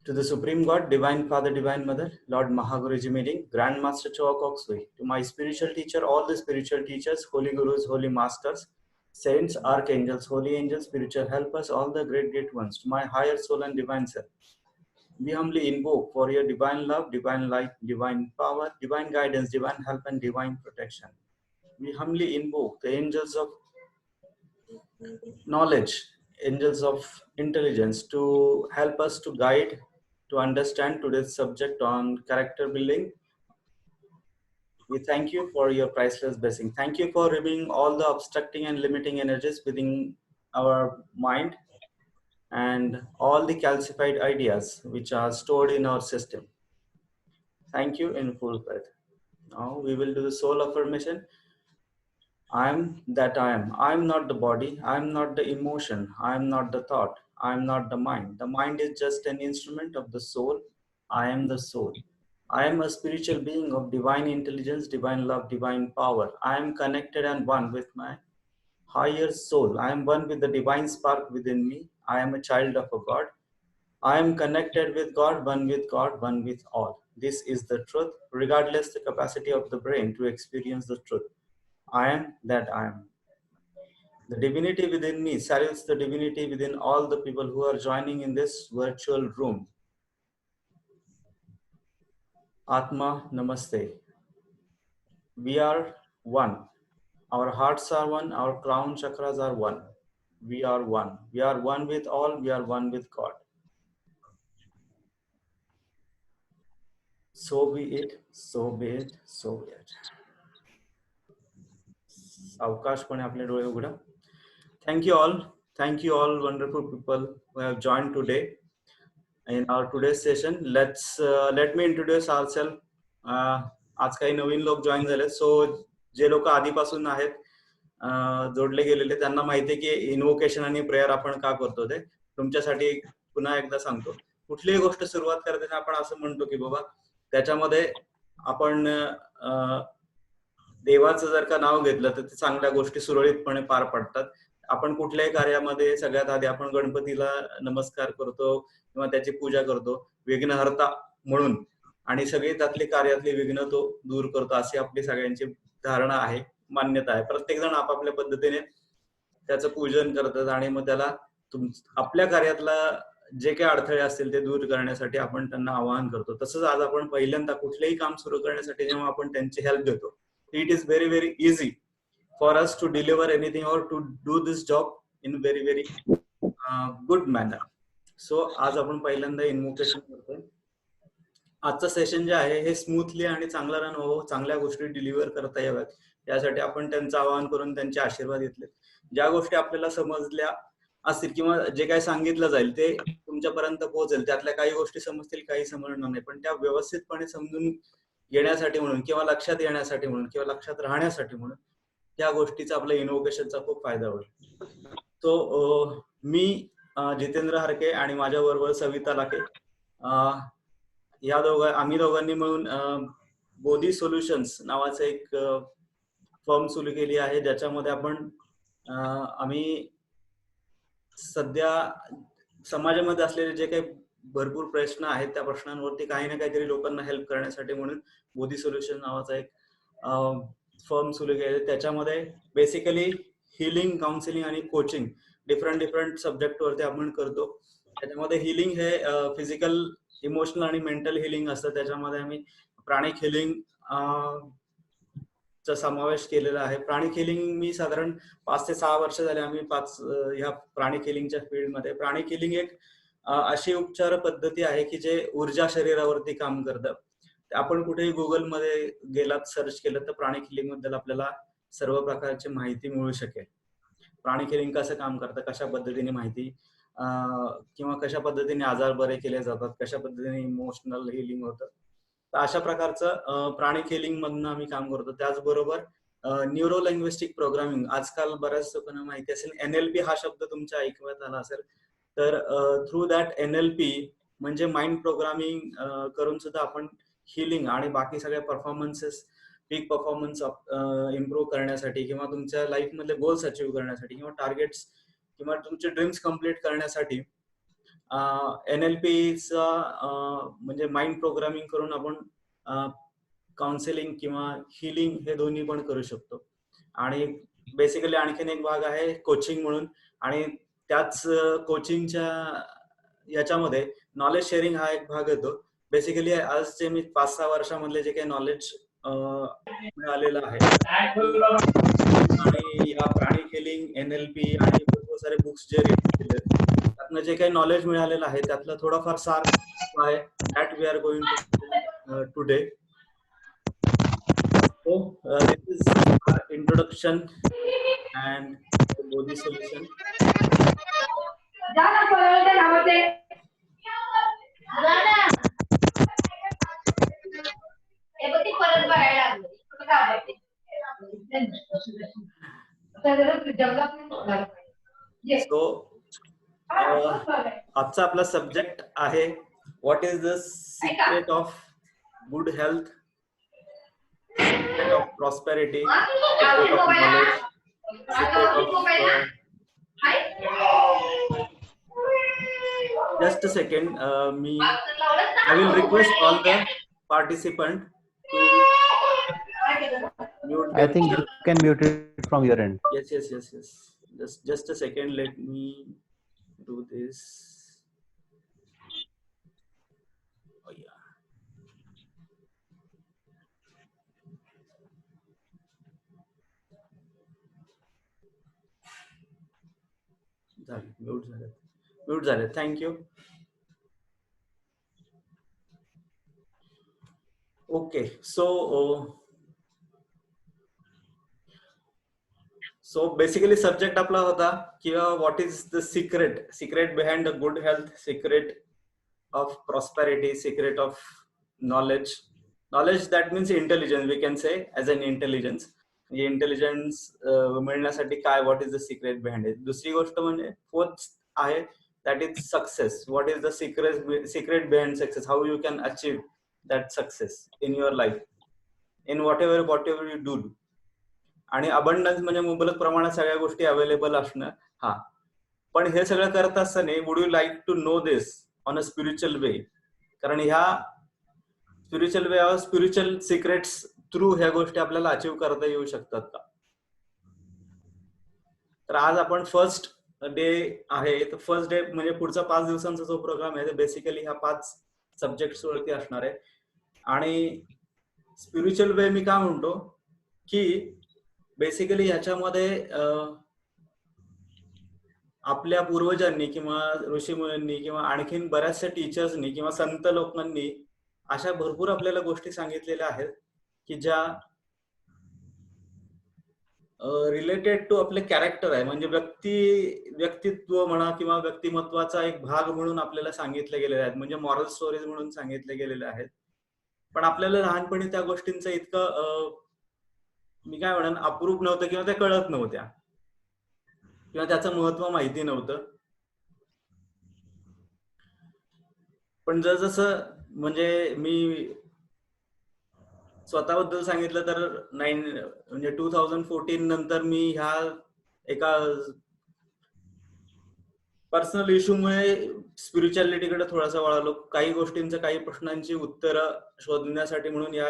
To the Supreme God, Divine Father, Divine Mother, Lord Mahaguruji meeting, Grand Master Choa Koksui, to my spiritual teacher, all the spiritual teachers, holy gurus, holy masters, saints, archangels, holy angels, spiritual helpers, all the great ones, to my higher soul and divine self. We humbly invoke for your divine love, divine light, divine power, divine guidance, divine help, and divine protection. We humbly invoke the angels of knowledge, angels of intelligence to help us to guide, to understand today's subject on character building. We thank you for your priceless blessing. Thank you for removing all the obstructing and limiting energies within our mind and all the calcified ideas which are stored in our system. Thank you in full breath. Now we will do the soul affirmation. I am that I am. I am not the body. I am not the emotion. I am not the thought. I am not the mind. The mind is just an instrument of the soul. I am the soul. I am a spiritual being of divine intelligence, divine love, divine power. I am connected and one with my higher soul. I am one with the divine spark within me. I am a child of a God. I am connected with God, one with all. This is the truth, regardless the capacity of the brain to experience the truth. I am that I am. The divinity within me salutes the divinity within all the people who are joining in this virtual room. Atma Namaste. We are one. Our hearts are one. Our crown chakras are one. We are one. We are one with all. We are one with God. So be it. So be it. So be it. सावकाशपणे आपले डोळे उघडा. Thank you all wonderful people who have joined today in our today's session. Let me introduce ourselves. आज काही नवीन लोक join झाले, so जे लोक आधीपासून आहेत जोडले गेलेले त्यांना माहिती आहे की इन्व्होकेशन आणि प्रेयर आपण का करतो. ते तुमच्यासाठी पुन्हा एकदा सांगतो. कुठलीही गोष्ट सुरुवात करताना आपण असं म्हणतो की बाबा त्याच्यामध्ये आपण देवाचं जर का नाव घेतलं तर चांगल्या गोष्टी सुरळीतपणे पार पडतात. आपण कुठल्याही कार्यामध्ये सगळ्यात आधी आपण गणपतीला नमस्कार करतो किंवा त्याची पूजा करतो विघ्नहर्ता म्हणून, आणि सगळी त्यातली कार्यातली विघ्न तो दूर करतो अशी आपली सगळ्यांची धारणा आहे, मान्यता आहे. प्रत्येक जण आपापल्या पद्धतीने त्याचं पूजन करतात आणि मग त्याला आपल्या कार्यातला जे काही अडथळे असतील ते दूर करण्यासाठी आपण त्यांना आवाहन करतो. तसंच आज आपण पहिल्यांदा कुठलेही काम सुरू करण्यासाठी जेव्हा आपण त्यांची हेल्प घेतो, it is very easy for us to deliver anything or to do this job in very good manner. So आज आपण पहिल्यांदा इन्व्होकेशन करतोय. आजचं सेशन जे आहे हे स्मूथली आणि चांगला रन व्हावं, चांगल्या गोष्टी डिलिव्हर करता याव्यात यासाठी आपण त्यांचं आवाहन करून त्यांचे आशीर्वाद घेतले. ज्या गोष्टी आपल्याला समजल्या असतील किंवा जे काही सांगितलं जाईल ते तुमच्यापर्यंत पोहोचेल, त्यातल्या काही गोष्टी समजतील, काही समजणार नाही, पण त्या व्यवस्थितपणे समजून घेण्यासाठी म्हणून किंवा लक्षात येण्यासाठी म्हणून किंवा लक्षात राहण्यासाठी म्हणून त्या गोष्टीचा आपल्या इनोव्हेशनचा खूप फायदा होईल. तो मी जितेंद्र हरके आणि माझ्या बरोबर सविता लाके आम्ही दोघांनी मिळून बोधी सोल्युशन्स नावाचं एक फर्म सुरू केली आहे, ज्याच्यामध्ये आम्ही सध्या समाजामध्ये असलेले जे काही भरपूर प्रश्न आहेत त्या प्रश्नांवरती काही ना काहीतरी लोकांना हेल्प करण्यासाठी म्हणून बोधी सोल्युशन नावाचा एक फर्म सुरू केले. त्याच्यामध्ये बेसिकली हिलिंग, काउन्सिलिंग आणि कोचिंग डिफरंट सब्जेक्ट वरती आपण करतो. त्याच्यामध्ये हिलिंग हे फिजिकल, इमोशनल आणि मेंटल हिलिंग असतं. त्याच्यामध्ये आम्ही प्राणिक हिलिंग चा समावेश केलेला आहे. प्राणिक हिलिंग मी साधारण 5 ते 6 वर्ष झाले आम्ही ह्या प्राणिक हिलिंगच्या फील्डमध्ये. प्राणिक हिलिंग एक अशी उपचार पद्धती आहे की जे ऊर्जा शरीरावरती काम करतं. आपण कुठेही गुगलमध्ये गेलात, सर्च केलं तर प्राणिक हिलिंग बद्दल आपल्याला सर्व प्रकारची माहिती मिळू शकेल. प्राणिक हिलिंग कसं काम करतं, कशा पद्धतीने माहिती किंवा कशा पद्धतीने आजार बरे केले जातात, कशा पद्धतीने इमोशनल हिलिंग होतं, तर अशा प्रकारचं प्राणिक हिलिंग मधनं आम्ही काम करतो. त्याचबरोबर न्यूरो लँग्विस्टिक प्रोग्रामिंग, आजकाल बऱ्याच लोकांना माहिती असेल, NLP हा शब्द तुमच्या ऐकण्यात आला असेल, तर थ्रू दॅट NLP म्हणजे माइंड प्रोग्रामिंग करून सुद्धा आपण हिलिंग आणि बाकी सगळ्या परफॉर्मन्सेस, पीक परफॉर्मन्स इम्प्रूव्ह करण्यासाठी किंवा तुमच्या लाईफ मधले गोल्स अचीव्ह करण्यासाठी किंवा टार्गेट्स किंवा तुमचे ड्रीम्स कम्प्लीट करण्यासाठी NLPचा म्हणजे माइंड प्रोग्रामिंग करून आपण काउन्सिलिंग किंवा हिलिंग हे दोन्ही पण करू शकतो. आणि बेसिकली आणखीन एक भाग आहे कोचिंग म्हणून, आणि त्याच कोचिंगच्या याच्यामध्ये नॉलेज शेअरिंग हा एक भाग येतो. बेसिकली आजचे मी 5-6 वर्षामधले जे काही नॉलेज मिळालेलं आहे आणि या प्राणी हिलिंग, NLP आणि खूप सारे बुक्स जे रीड केले त्यातनं जे काही नॉलेज मिळालेलं आहे त्यातलं थोडाफार सार आहे that we are going to today. So this is our introduction and Bodhi solution. So आजचा आपला सब्जेक्ट आहे what is the secret of good health, secret of prosperity, secret of knowledge, secret of just a second, I will request all the participant to mute. I think you can mute it from your end. Yes. Just a second. Let me do this. Oh yeah. Mute झाले. Thank you. Okay, so basically subject आपला होता किंवा what is the secret behind the good health, secret of prosperity, secret of knowledge. That means intelligence, we can say as an intelligence. म्हणजे intelligence मिळण्यासाठी काय, what is the secret behind it. दुसरी गोष्ट म्हणजे fourth आहे that is success. What is the secret behind success, how you can achieve that success in your life, in whatever you do. आणि abundance म्हणजे मुबलक प्रमाणात सगळ्या गोष्टी अवेलेबल असणं. हा, पण हे सगळं करत असताना would you like to know this on a spiritual way. कारण ह्या spiritual way or spiritual secrets through ह्या गोष्टी आपल्याला अचीव्ह करता येऊ शकतात का. तर आज आपण फर्स्ट डे आहे, तर फर्स्ट डे म्हणजे पुढचा 5 दिवसांचा जो प्रोग्राम आहे, बेसिकली ह्या 5 सब्जेक्ट्स वरती असणार आहे. आणि स्पिरिच्युअल वे मी का म्हणतो की बेसिकली ह्याच्यामध्ये आपल्या पूर्वजांनी किंवा ऋषीमुनींनी किंवा आणखीन बऱ्याचशा टीचर्सनी किंवा संत लोकांनी अशा भरपूर आपल्याला गोष्टी सांगितलेल्या आहेत की ज्या रिलेटेड टू आपले कॅरेक्टर आहे. म्हणजे व्यक्तित्व म्हणा किंवा व्यक्तिमत्वाचा एक भाग म्हणून आपल्याला सांगितले गेलेले आहेत, म्हणजे मॉरल स्टोरीज म्हणून सांगितले गेलेले आहेत. पण आपल्याला लहानपणी त्या गोष्टींचं इतकं मी काय म्हणेन अप्रूप नव्हतं किंवा त्या कळत नव्हत्या किंवा त्याचं महत्व माहिती नव्हतं. पण जसं म्हणजे मी स्वतःबद्दल सांगितलं तर म्हणजे 2014 नंतर मी ह्या एका पर्सनल इश्यूमुळे स्पिरिच्युअलिटीकडे थोडासा वळालो. काही गोष्टींचं, काही प्रश्नांची उत्तरं शोधण्यासाठी म्हणून या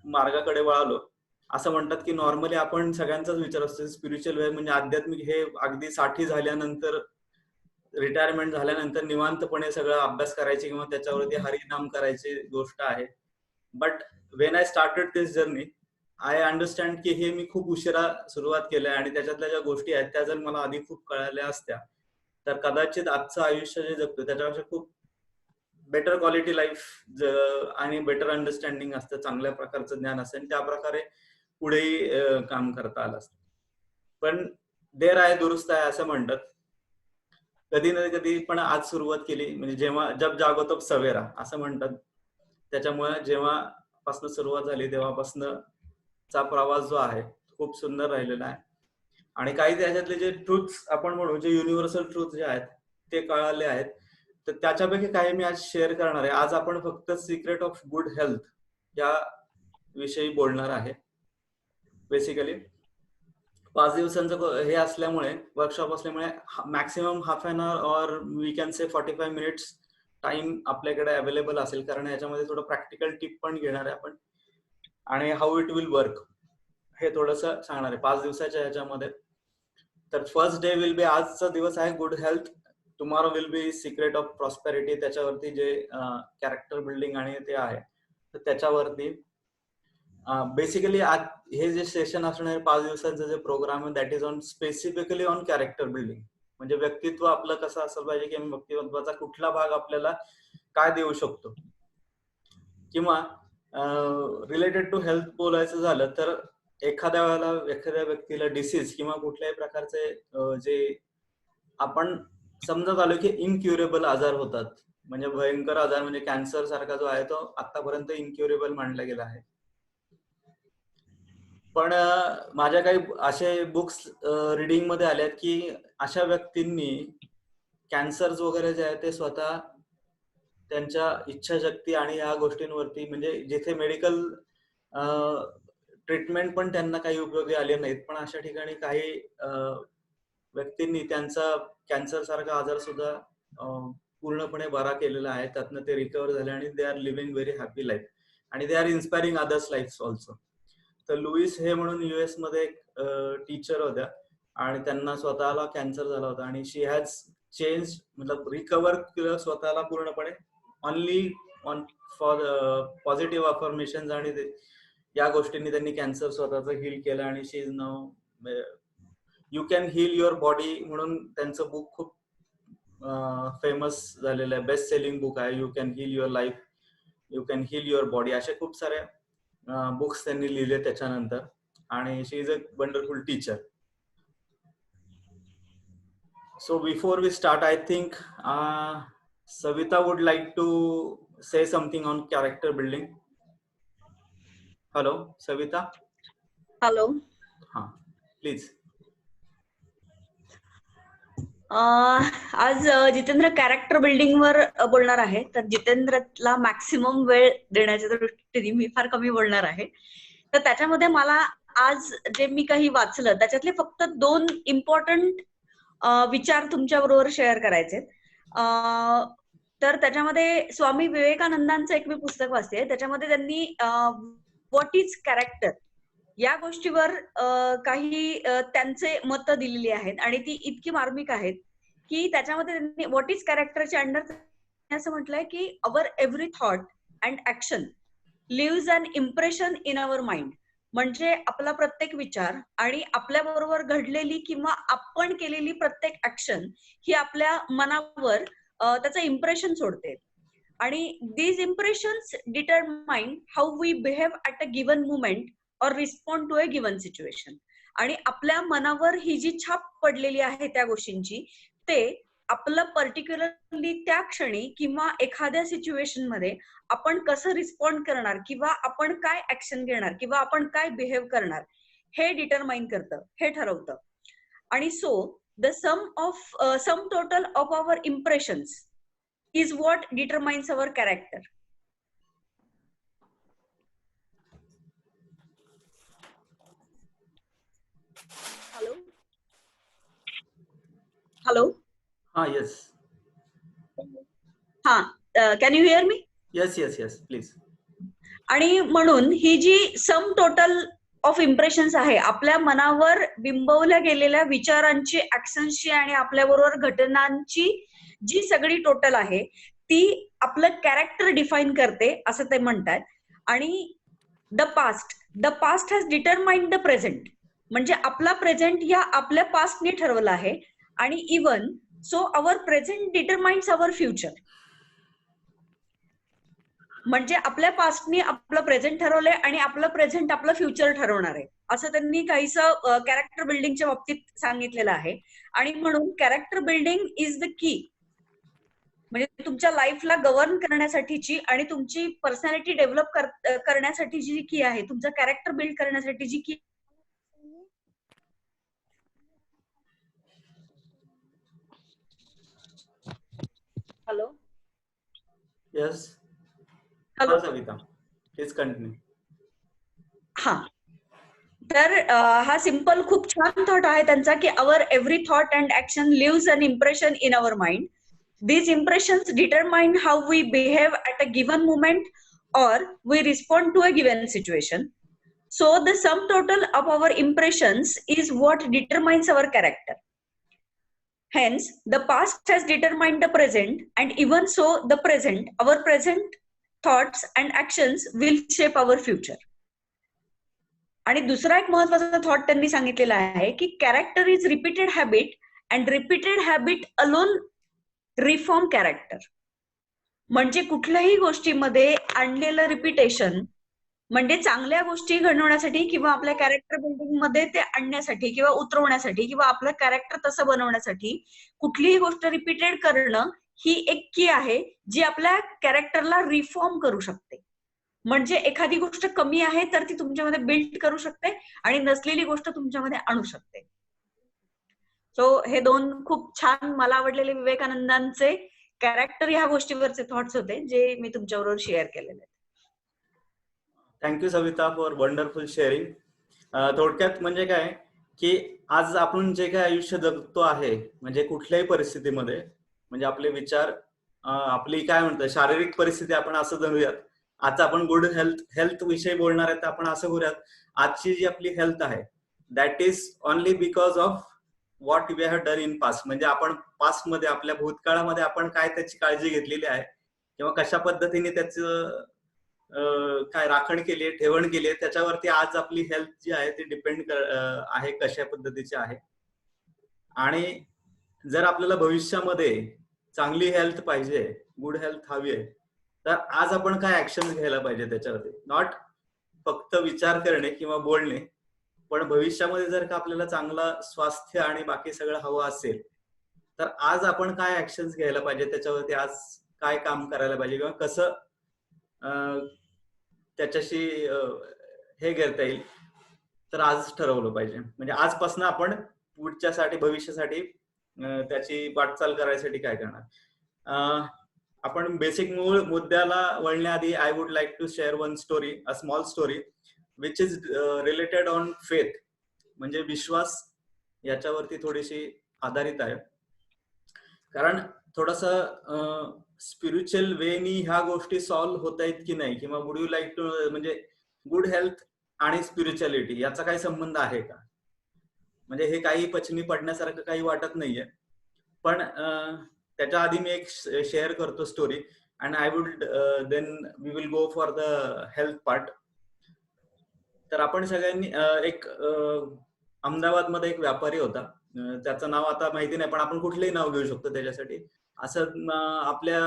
मार्गाकडे वळालो. असं म्हणतात की नॉर्मली आपण सगळ्यांचाच विचार असतो स्पिरिच्युअल वे म्हणजे आध्यात्मिक हे अगदी 60 झाल्यानंतर, रिटायरमेंट झाल्यानंतर निवांतपणे सगळं अभ्यास करायचे किंवा त्याच्यावरती हरिनाम करायची गोष्ट आहे. But when I started this journey I understand की हे मी खूप उशिरा सुरुवात केलंय आणि त्याच्यातल्या ज्या गोष्टी आहेत त्या जर मला आधी खूप कळाल्या असत्या तर कदाचित आजचं आयुष्य जे जगतो त्याच्यापेक्षा खूप बेटर क्वालिटी लाईफ आणि बेटर अंडरस्टँडिंग असतं, चांगल्या प्रकारचं ज्ञान असतं आणि त्या प्रकारे पुढेही काम करता आलं असतं. पण देर आहे दुरुस्त आहे असं म्हणतात. कधी ना कधी पण आज सुरुवात केली म्हणजे जेव्हा जब जागो तब सवेरा असं म्हणतात. त्याच्यामुळे जेव्हापासून सुरुवात झाली तेव्हापासूनचा प्रवास जो आहे खूप सुंदर राहिलेला आहे. आणि काही त्याच्यातले जे ट्रूथ्स आपण म्हणू, जे युनिव्हर्सल ट्रूथ जे आहेत ते कळाले आहेत. तर त्याच्यापैकी काही मी आज शेअर करणार आहे. आज आपण फक्त सिक्रेट ऑफ गुड हेल्थ या विषयी बोलणार आहे. बेसिकली 5 दिवसांचं हे असल्यामुळे, वर्कशॉप असल्यामुळे maximum half an hour or we can say 45 minutes time आपल्याकडे अवेलेबल असेल, कारण याच्यामध्ये थोडं प्रॅक्टिकल टिप पण घेणार आहे आपण आणि हाऊ इट विल वर्क हे थोडंसं सांगणार आहे 5 दिवसाच्या ह्याच्यामध्ये. तर फर्स्ट डे विल बी, आजचा दिवस आहे good health, tomorrow will be secret of prosperity, त्याच्यावरती जे कॅरेक्टर बिल्डिंग आणि ते आहे तर त्याच्यावरती बेसिकली आज हे जे सेशन असणार 5 दिवसांचं जे प्रोग्राम आहे that is on specifically on character building, म्हणजे व्यक्तित्व आपलं कसं असलं पाहिजे की व्यक्तिमत्वाचा कुठला भाग आपल्याला काय देऊ शकतो. किंवा रिलेटेड टू हेल्थ बोलायचं झालं तर एखाद्या वेळेला एखाद्या व्यक्तीला डिसीज किंवा कुठल्याही प्रकारचे जे आपण समजत आलो की इनक्युरेबल आजार होतात, म्हणजे भयंकर आजार, म्हणजे कॅन्सर सारखा जो आहे तो आतापर्यंत इनक्युरेबल मानला गेला आहे. पण माझ्या काही असे बुक्स रिडिंग मध्ये आल्यात की अशा व्यक्तींनी कॅन्सर वगैरे जे आहे ते स्वतः त्यांच्या इच्छाशक्ती आणि या गोष्टींवरती, म्हणजे जिथे मेडिकल ट्रीटमेंट पण त्यांना काही उपयोगी आले नाहीत, पण अशा ठिकाणी काही व्यक्तींनी त्यांचा कॅन्सर सारखा आजार सुद्धा पूर्णपणे बरा केलेला आहे, त्यातनं ते रिकवर झाले आणि they are living very happy life आणि they are inspiring others life also. तर लुईस हे म्हणून US मध्ये एक टीचर होत्या आणि त्यांना स्वतःला कॅन्सर झाला होता आणि शी हॅज चेंज, मतलब रिकवर केलं स्वतःला पूर्णपणे only on for positive affirmation आणि या गोष्टींनी त्यांनी कॅन्सर स्वतःचं हील केलं आणि she is now you can heal your body म्हणून त्यांचं बुक खूप फेमस झालेलं आहे, बेस्ट सेलिंग बुक आहे. You can heal your life, you can heal your body, असे खूप सारे बुक्स त्यांनी लिहिले त्याच्यानंतर, आणि she is a wonderful teacher. So before we start, I think Savita would like to say something on character building. Hello, Savita. Hello. Please. आज Jitendra character building वर बोलणार आहे. तर जितेंद्रला मॅक्सिमम वेळ देण्याच्या दृष्टीने मी फार कमी बोलणार आहे. तर त्याच्यामध्ये मला आज जे मी काही वाचलं त्याच्यातले फक्त 2 इम्पॉर्टंट विचार तुमच्या बरोबर शेअर करायचे. तर त्याच्यामध्ये स्वामी विवेकानंदांचं एक मी पुस्तक वाचते, त्याच्यामध्ये त्यांनी व्हॉट इज कॅरेक्टर या गोष्टीवर काही त्यांचे मत दिलेली आहेत आणि ती इतकी मार्मिक आहेत की त्याच्यामध्ये त्यांनी व्हॉट इज कॅरेक्टरच्या अंडर असं म्हटलंय की our every thought and action leaves an impression in our mind. म्हणजे आपला प्रत्येक विचार आणि आपल्या बरोबर घडलेली किंवा आपण केलेली प्रत्येक ऍक्शन ही आपल्या मनावर त्याचं इम्प्रेशन सोडते आणि these impressions determine how we behave at a given moment और respond to a given situation. आणि आपल्या मनावर ही जी छाप पडलेली आहे त्या गोष्टींची, ते आपलं पर्टिक्युलरली त्या क्षणी किंवा एखाद्या सिच्युएशन मध्ये आपण कसं रिस्पॉन्ड करणार किंवा आपण काय ऍक्शन घेणार किंवा आपण काय बिहेव करणार हे डिटरमाइन करतं, हे ठरवतं. आणि so the sum total of our impressions is what determines our character. Hello hello. Yes. Can you hear me? Yes, please. आणि म्हणून ही जी सम टोटल ऑफ इम्प्रेशन्स आहे, आपल्या मनावर बिंबवल्या गेलेल्या विचारांची, ऍक्शन्सची आणि आपल्या बरोबर घटनांची जी सगळी टोटल आहे ती आपलं कॅरेक्टर डिफाईन करते असं ते म्हणतात. आणि the past has determined the present, म्हणजे आपला प्रेझेंट या आपल्या पास्टने ठरवलं आहे. आणि even so our present determines our future, म्हणजे आपल्या पास्टने आपलं प्रेझेंट ठरवलंय आणि आपलं प्रेझेंट आपलं फ्युचर ठरवणार आहे, असं त्यांनी काहीसं कॅरेक्टर बिल्डिंगच्या बाबतीत सांगितलेलं आहे. आणि म्हणून character building is the key, म्हणजे तुमच्या लाईफला गव्हर्न करण्यासाठीची आणि तुमची पर्सनॅलिटी डेव्हलप करण्यासाठी जी की आहे, तुमचं कॅरेक्टर बिल्ड करण्यासाठी जी की. Hello. Yes. Hello Savita, please continue. तर हा सिम्पल खूप छान थॉट आहे त्यांचा की our every thought and action leaves an impression in our mind. These impressions determine how we behave at a given moment or we respond to a given situation. So the sum total of our impressions is what determines our character. Hence, the past has determined the present, and even so, the present, our present thoughts and actions will shape our future. आणि दुसरा एक महत्वाचा thought त्यांनी सांगितलेला आहे की character is repeated habit and repeated habit alone reform character. म्हणजे कुठल्याही गोष्टीमध्ये आणलेलं रिपिटेशन म्हणजे चांगल्या गोष्टी घडवण्यासाठी किंवा आपल्या कॅरेक्टर बिल्डिंग मध्ये ते आणण्यासाठी किंवा उतरवण्यासाठी किंवा आपलं कॅरेक्टर तसं बनवण्यासाठी कुठलीही गोष्ट रिपीटेड करणं ही एक की आहे जी आपल्या कॅरेक्टरला रिफॉर्म करू शकते. म्हणजे एखादी गोष्ट कमी आहे तर ती तुमच्यामध्ये बिल्ड करू शकते आणि नसलेली गोष्ट तुमच्यामध्ये आणू शकते. सो हे दोन खूप छान मला आवडलेले विवेकानंदांचे कॅरेक्टर ह्या गोष्टीवरचे थॉट्स होते जे मी तुमच्याबरोबर शेअर केलेले. Thank you Savita for wonderful sharing. थोडक्यात म्हणजे काय की आज आपण जे काय आयुष्य जगतो आहे म्हणजे कुठल्याही परिस्थितीमध्ये म्हणजे आपले विचार आपली काय म्हणतात शारीरिक परिस्थिती आपण असं धरूयात. आता आपण गुड हेल्थ विषयी बोलणार आहे तर आपण असं करूयात आजची जी आपली हेल्थ आहे that is only because of what we have done in past. म्हणजे आपण पास्ट मध्ये आपल्या भूतकाळामध्ये आपण काय त्याची काळजी घेतलेली आहे किंवा कशा पद्धतीने त्याचं काय राखण केली ठेवण केली त्याच्यावरती आज आपली हेल्थ जी आहे ती डिपेंड आहे कशा पद्धतीची आहे. आणि जर आपल्याला भविष्यामध्ये चांगली हेल्थ पाहिजे गुड हेल्थ हवी आहे तर आज आपण काय ऍक्शन घ्यायला पाहिजे त्याच्यावरती. नॉट फक्त विचार करणे किंवा बोलणे पण भविष्यामध्ये जर का आपल्याला चांगलं स्वास्थ्य आणि बाकी सगळं हवं असेल तर आज आपण काय ऍक्शन घ्यायला पाहिजे त्याच्यावरती आज काय काम करायला पाहिजे किंवा कसं त्याच्याशी हे करता येईल तर आज ठरवलं पाहिजे. म्हणजे आजपासून आपण पुढच्यासाठी भविष्यासाठी त्याची वाटचाल करायसाठी काय करणार. आपण बेसिक मूळ मुद्द्याला वळण्याआधी I would like to share one story a small story which is related on faith. म्हणजे विश्वास याच्यावरती थोडीशी आधारित आहे. कारण थोडंसं स्पिरिच्युअल वेनी ह्या गोष्टी सॉल्व्ह होत आहेत की नाही किंवा वुड यू लाईक टू म्हणजे गुड हेल्थ आणि स्पिरिच्युअलिटी याचा काही संबंध आहे का. म्हणजे हे काही पचनी पडण्यासारखं काही वाटत नाहीये पण त्याच्या आधी मी एक शेअर करतो story and I would then we will go for the health part. तर आपण सगळ्यांनी एक अहमदाबाद मध्ये एक व्यापारी होता त्याचं नाव आता माहिती नाही पण आपण कुठलंही नाव घेऊ शकतो त्याच्यासाठी. असं आपल्या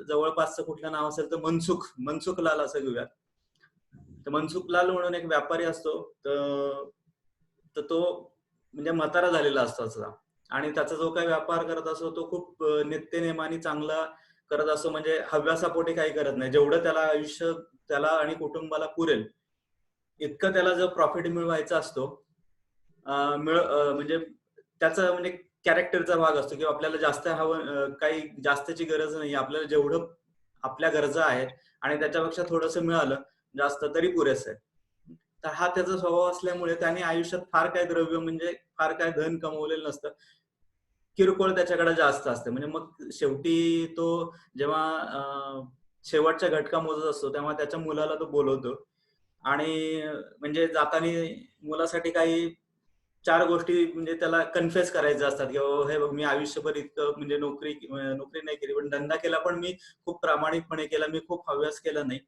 जवळपासचं कुठलं नाव असेल तर मनसुख लाल असं घेऊयात. तर मनसुख लाल म्हणून एक व्यापारी असतो तर तो म्हणजे म्हातारा झालेला असतो असा आणि त्याचा जो काही व्यापार करत असतो तो खूप नित्यनेमाने चांगला करत असतो. म्हणजे हव्यासापोटी काही करत नाही. जेवढं त्याला आयुष्य त्याला आणि कुटुंबाला पुरेल इतकं त्याला जो प्रॉफिट मिळवायचा असतो म्हणजे त्याचा म्हणजे कॅरेक्टरचा भाग असतो किंवा आपल्याला जास्त हवं काही जास्तची गरज नाही. आपल्याला जेवढं आपल्या गरजा आहेत आणि त्याच्यापेक्षा थोडंसं मिळालं जास्त तरी पुरेसं आहे. तर हा त्याचा स्वभाव असल्यामुळे त्याने आयुष्यात फार काय द्रव्य म्हणजे फार काय धन कमवलेलं नसतं. किरकोळ त्याच्याकडे जास्त असतं. म्हणजे मग शेवटी तो जेव्हा शेवटच्या घटका मोजत असतो तेव्हा त्याच्या मुलाला तो बोलवतो आणि म्हणजे जाताना मुलासाठी काही 4 गोष्टी म्हणजे त्याला कन्फेस करायच्या असतात की हे बघ मी आयुष्यभर इतकं म्हणजे नोकरी नाही केली पण धंदा केला पण मी खूप प्रामाणिकपणे केला. मी खूप हव्यास केला नाही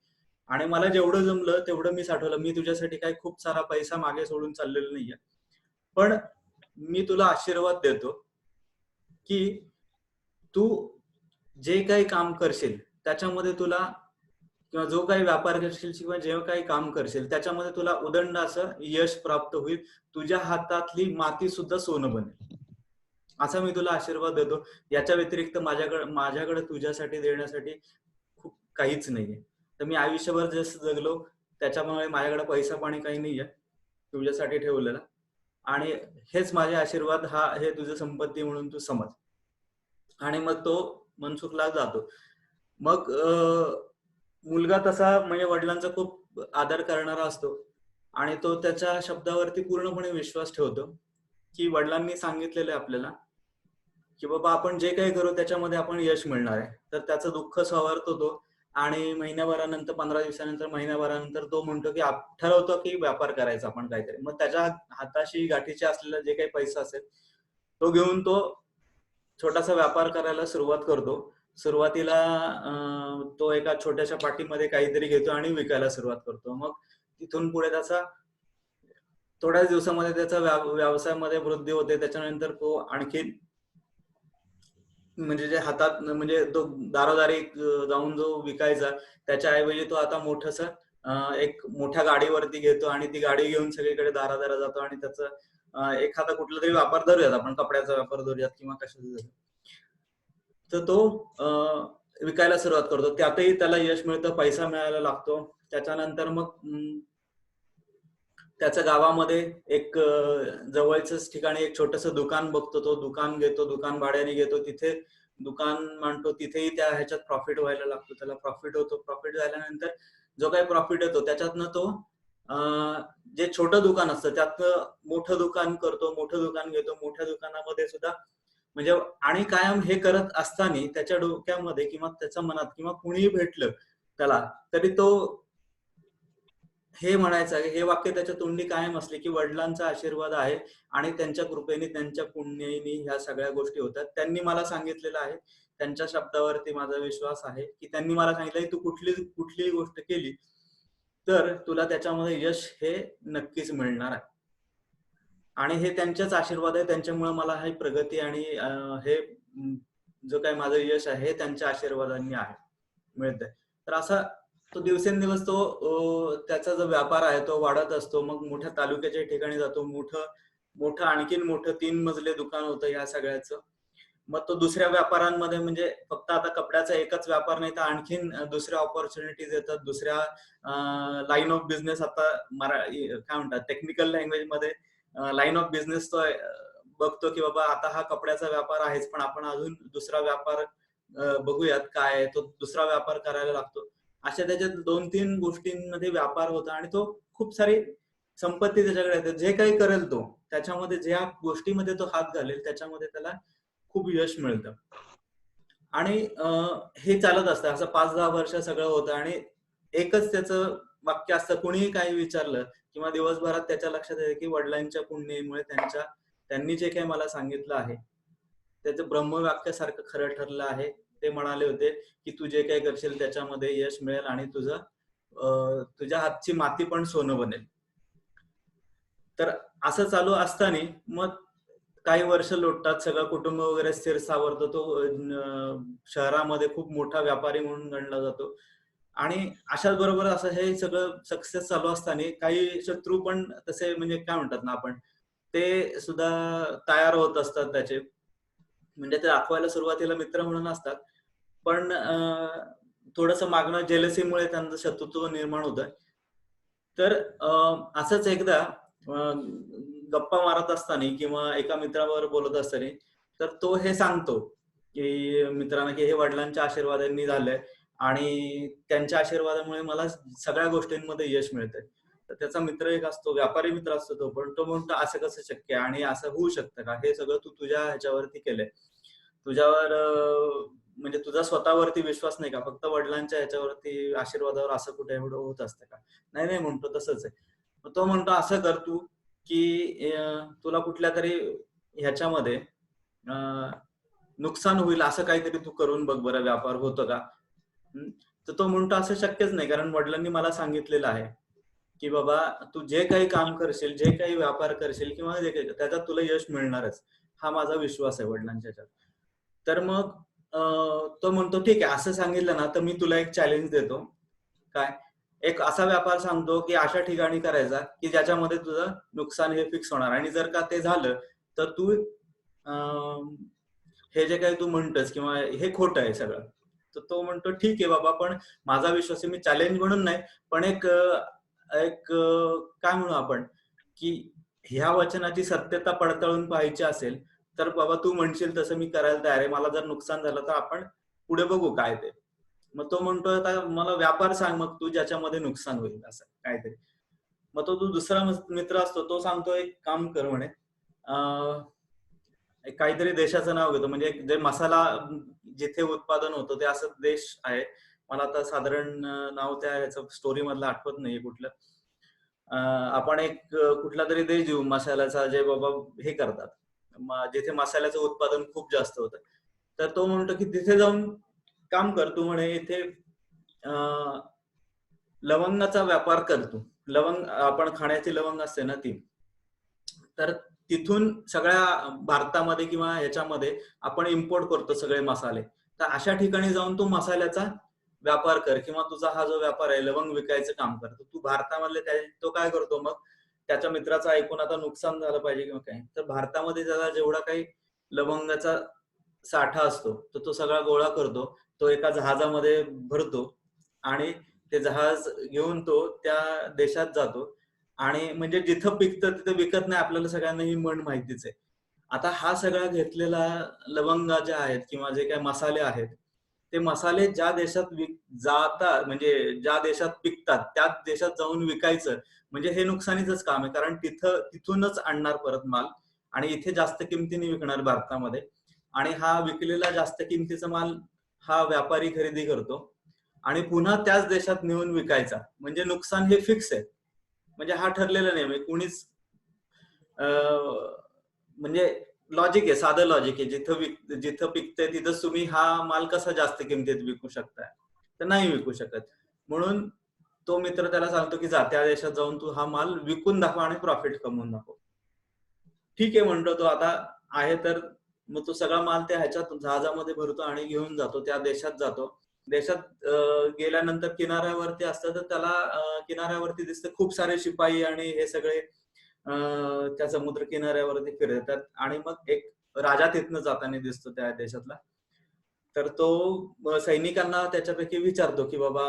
आणि मला जेवढं जमलं तेवढं मी साठवलं. मी तुझ्यासाठी काही खूप सारा पैसा मागे सोडून चाललेला नाहीये पण मी तुला आशीर्वाद देतो की तू जे काही काम करशील त्याच्यामध्ये तुला किंवा जो काही व्यापार करशील किंवा जे काही काम करशील त्याच्यामध्ये तुला उदंड असं यश प्राप्त होईल. तुझ्या हातातली माती सुद्धा सोनं बनेल असा मी तुला आशीर्वाद देतो. याच्या व्यतिरिक्त माझ्याकडे तुझ्यासाठी देण्यासाठी खूप काहीच नाहीये. तर मी आयुष्यभर जसं जगलो त्याच्यामुळे माझ्याकडे पैसा पाणी काही नाहीये तुझ्यासाठी ठेवलेला आणि हेच माझे आशीर्वाद हे तुझं संपत्ती म्हणून तू समज. आणि मग तो मनसुखला जातो. मग मुलगा तसा म्हणजे वडिलांचा खूप आदर करणारा असतो आणि तो त्याच्या शब्दावरती पूर्णपणे विश्वास ठेवतो, की वडिलांनी सांगितलेलं आहे आपल्याला, की बाबा आपण जे काही करू त्याच्यामध्ये आपण यश मिळणार आहे. तर त्याचं दुःख सावरतो तो आणि महिन्याभरानंतर, 15 दिवसानंतर, महिन्याभरानंतर तो म्हणतो, की ठरवतो की व्यापार करायचा आपण काहीतरी. मग त्याच्या हाताशी गाठीचे असलेला जे काही पैसा असेल, तो घेऊन तो छोटासा व्यापार करायला सुरुवात करतो. सुरुवातीला तो एका छोट्याशा पाटीमध्ये काहीतरी घेतो आणि विकायला सुरुवात करतो. मग तिथून पुढे त्याचा थोड्याच दिवसामध्ये त्याचा व्यवसायामध्ये वृद्धी होते. त्याच्यानंतर तो आणखी म्हणजे जे हातात म्हणजे तो दारोदारी जाऊन जो विकायचा, त्याच्याऐवजी तो आता मोठंसं एक मोठ्या गाडीवरती घेतो आणि ती गाडी घेऊन सगळीकडे दारादारा जातो आणि त्याचं एखादा कुठला तरी व्यापार धरूयात आपण, कपड्याचा व्यापार धरूयात किंवा कशाचा, तर तो विकायला सुरुवात करतो. त्यातही त्याला यश मिळतं, पैसा मिळायला लागतो. त्याच्यानंतर मग त्याच्या गावामध्ये एक जवळच्याच ठिकाणी एक छोटंसं दुकान बघतो, तो दुकान घेतो, दुकान भाड्याने घेतो, तिथे दुकान मांडतो. तिथेही त्या ह्याच्यात प्रॉफिट व्हायला लागतो, त्याला प्रॉफिट होतो. प्रॉफिट झाल्यानंतर जो काही प्रॉफिट येतो त्याच्यातनं तो जे छोटं दुकान असतं त्यातनं मोठं दुकान करतो, मोठं दुकान घेतो. मोठ्या दुकानामध्ये सुद्धा म्हणजे आणि कायम हे करत असताना त्याच्या डोक्यामध्ये किंवा त्याच्या मनात किंवा कुणीही भेटलं त्याला तरी तो हे म्हणायचं, हे वाक्य त्याच्या तोंडी कायम असले, की वडिलांचा आशीर्वाद आहे आणि त्यांच्या कृपेने, त्यांच्या पुण्याने ह्या सगळ्या गोष्टी होतात. त्यांनी मला सांगितलेलं आहे, त्यांच्या शब्दावरती माझा विश्वास आहे, की त्यांनी मला सांगितलं, तू कुठलीही गोष्ट केली तर तुला त्याच्यामध्ये यश हे नक्कीच मिळणार आहे. आणि हे त्यांच्याच आशीर्वाद आहे. त्यांच्यामुळे मला ही प्रगती आणि हे जो काही माझं यश आहे हे त्यांच्या आशीर्वादांनी आहे, मिळतंय. तर असा तो दिवसेंदिवस तो त्याचा जो व्यापार आहे तो वाढत असतो. मग मोठ्या तालुक्याच्या ठिकाणी जातो. मोठं आणखीन मोठं 3 मजले दुकान होतं या सगळ्याचं. मग तो दुसऱ्या व्यापारांमध्ये म्हणजे फक्त आता कपड्याचा एकच व्यापार नाही तर आणखीन दुसऱ्या ऑपॉर्च्युनिटीज येतात. दुसऱ्या लाईन ऑफ बिझनेस आता काय म्हणतात टेक्निकल लँग्वेज मध्ये लाईन ऑफ बिझनेस तो बघतो, की बाबा आता हा कपड्याचा व्यापार आहेच पण आपण अजून दुसरा व्यापार बघूयात काय आहे. तो दुसरा व्यापार करायला लागतो. अशा त्याच्यात 2-3 गोष्टींमध्ये व्यापार होता आणि तो खूप सारी संपत्ती त्याच्याकडे येते. जे काही करेल तो त्याच्यामध्ये ज्या गोष्टीमध्ये तो हात घालेल त्याच्यामध्ये त्याला खूप यश मिळतं. आणि हे चालत असतं असं 5-10 वर्ष सगळं होतं आणि एकच त्याचं वाक्य असतं. कुणीही काही विचारलं किंवा दिवसभरात त्याच्या लक्षात येतं, की वडिलांच्या पुण्याईमुळे त्यांनी जे काही मला सांगितलं आहे त्याचं ब्रह्मवाक्यासारखं खरं ठरलं आहे. ते म्हणाले होते, की तू जे काही करशील त्याच्यामध्ये यश मिळेल आणि तुझ्या हातची माती पण सोनं बनेल. तर असं चालू असताना मग काही वर्ष लोटतात. सगळं कुटुंब वगैरे स्थिर सावरतो. तो शहरामध्ये खूप मोठा व्यापारी म्हणून गणला जातो. आणि अशाच बरोबर असं हे सगळं सक्सेस चालू असताना काही शत्रू पण तसे म्हणजे काय म्हणतात ना आपण, ते सुद्धा तयार होत असतात त्याचे. म्हणजे ते दाखवायला सुरुवातीला मित्र म्हणून असतात. पण थोडंसं मागणं जेलसीमुळे त्यांचं शत्रुत्व निर्माण होतं. तर असंच एकदा गप्पा मारत असताना किंवा एका मित्राबरोबर बोलत असताना तर तो हे सांगतो, की मित्रांना, की हे वडिलांच्या आशीर्वादांनी झालंय आणि त्यांच्या आशीर्वादामुळे मला सगळ्या गोष्टींमध्ये यश मिळतंय. तर त्याचा मित्र एक असतो, व्यापारी मित्र असतो तो, पण तो म्हणतो असं कसं शक्य आहे आणि असं होऊ शकतं का? हे सगळं तू तुझ्या ह्याच्यावरती केलंय. तुझ्यावर म्हणजे तुझा स्वतःवरती विश्वास नाही का? फक्त वडिलांच्या ह्याच्यावरती आशीर्वादावर असं कुठे एवढं होत असतं का? नाही म्हणतो तसंच आहे. मग तो म्हणतो असं कर तू, की तुला कुठल्या तरी ह्याच्यामध्ये नुकसान होईल असं काहीतरी तू करून बघ बरं, व्यापार होतो का? तर तो म्हणतो असं शक्यच नाही, कारण वडिलांनी मला सांगितलेलं आहे, की बाबा तू जे काही काम करशील, जे काही व्यापार करशील किंवा जे काही त्याच्यात तुला यश मिळणारच. हा माझा विश्वास आहे वडिलांच्या ह्याच्यात. तर मग तो म्हणतो ठीक आहे, असं सांगितलं ना तर मी तुला एक चॅलेंज देतो. काय? एक असा व्यापार सांगतो, की अशा ठिकाणी करायचा, की ज्याच्यामध्ये तुझं नुकसान हे फिक्स होणार आणि जर का ते झालं तर तू हे जे काही तू म्हणतोस किंवा हे खोटं आहे सगळं. तर तो म्हणतो ठीक आहे बाबा, पण माझा विश्वास आहे. मी चॅलेंज म्हणून नाही, पण एक काय म्हणू आपण, की ह्या वचनाची सत्यता पडताळून पाहायची असेल तर बाबा तू म्हणशील तसं मी करायला तयार आहे. मला जर नुकसान झालं तर आपण पुढे बघू काय ते. मग तो म्हणतो आता मला व्यापार सांग मग तू ज्याच्यामध्ये नुकसान होईल असं काहीतरी. मग तो दुसरा मित्र असतो तो सांगतो एक काम कर म्हणे, काहीतरी देशाचं नाव घेतो, म्हणजे जे मसाला जिथे उत्पादन होतं ते असं देश आहे, मला आता साधारण नाव त्या याचं स्टोरी मधलं आठवत नाहीये कुठलं. आपण एक कुठला तरी देश देऊ मसाल्याचा, जे बाबा हे करतात, जिथे मसाल्याचं उत्पादन खूप जास्त होतं. तर तो म्हणतो की तिथे जाऊन काम कर तू म्हणे, इथे लवंगाचा व्यापार करतो. लवंग, आपण खाण्याची लवंग असते ना ती, तर तिथून सगळ्या भारतामध्ये किंवा ह्याच्यामध्ये आपण इम्पोर्ट करतो सगळे मसाले. तर अशा ठिकाणी जाऊन तू मसाल्याचा व्यापार कर, किंवा तुझा हा जो व्यापार आहे लवंग विकायचं काम कर. तू भारतामधले तो काय करतो, मग त्याच्या मित्राचं ऐकून आता नुकसान झालं पाहिजे किंवा काय, तर भारतामध्ये त्याला जेवढा काही लवंगाचा साठा असतो तर तो सगळा गोळा करतो, तो एका जहाजामध्ये भरतो आणि ते जहाज घेऊन तो त्या देशात जातो. आणि म्हणजे जिथं पिकतं तिथं विकत नाही, आपल्याला सगळ्यांना ही म्हण माहितीच आहे. आता हा सगळा घेतलेला लवंगा ज्या आहेत किंवा जे काही मसाले आहेत, ते मसाले ज्या देशात जातात, म्हणजे ज्या देशात पिकतात त्याच देशात जाऊन विकायचं, म्हणजे हे नुकसानीचंच काम आहे. कारण तिथूनच आणणार परत माल आणि इथे जास्त किमतीने विकणार भारतामध्ये, आणि हा विकलेला जास्त किमतीचा माल हा व्यापारी खरेदी करतो आणि पुन्हा त्याच देशात नेऊन विकायचा. म्हणजे नुकसान हे फिक्स आहे, म्हणजे हा ठरलेला नाही, म्हणजे कुणीच म्हणजे लॉजिक आहे, साधं लॉजिक आहे. जिथं पिकतंय तिथंच तुम्ही हा माल कसा जास्त किमतीत विकू शकताय, तर नाही विकू शकत. म्हणून तो मित्र त्याला सांगतो की जा त्या देशात जाऊन तू हा माल विकून दाखव आणि प्रॉफिट कमवून दाखव. ठीक आहे म्हणतो तो, आता आहे तर मग तो सगळा माल त्या ह्याच्यात जहाजामध्ये भरतो आणि घेऊन जातो, त्या देशात जातो. देशात गेल्यानंतर किनाऱ्यावरती असतं, तर त्याला किनाऱ्यावरती दिसतं खूप सारे शिपाई आणि हे सगळे त्या समुद्र किनाऱ्यावरती फिरतात. आणि मग एक राजा तिथनं जाताना दिसतो त्या देशातला. तर तो सैनिकांना त्याच्यापैकी विचारतो की बाबा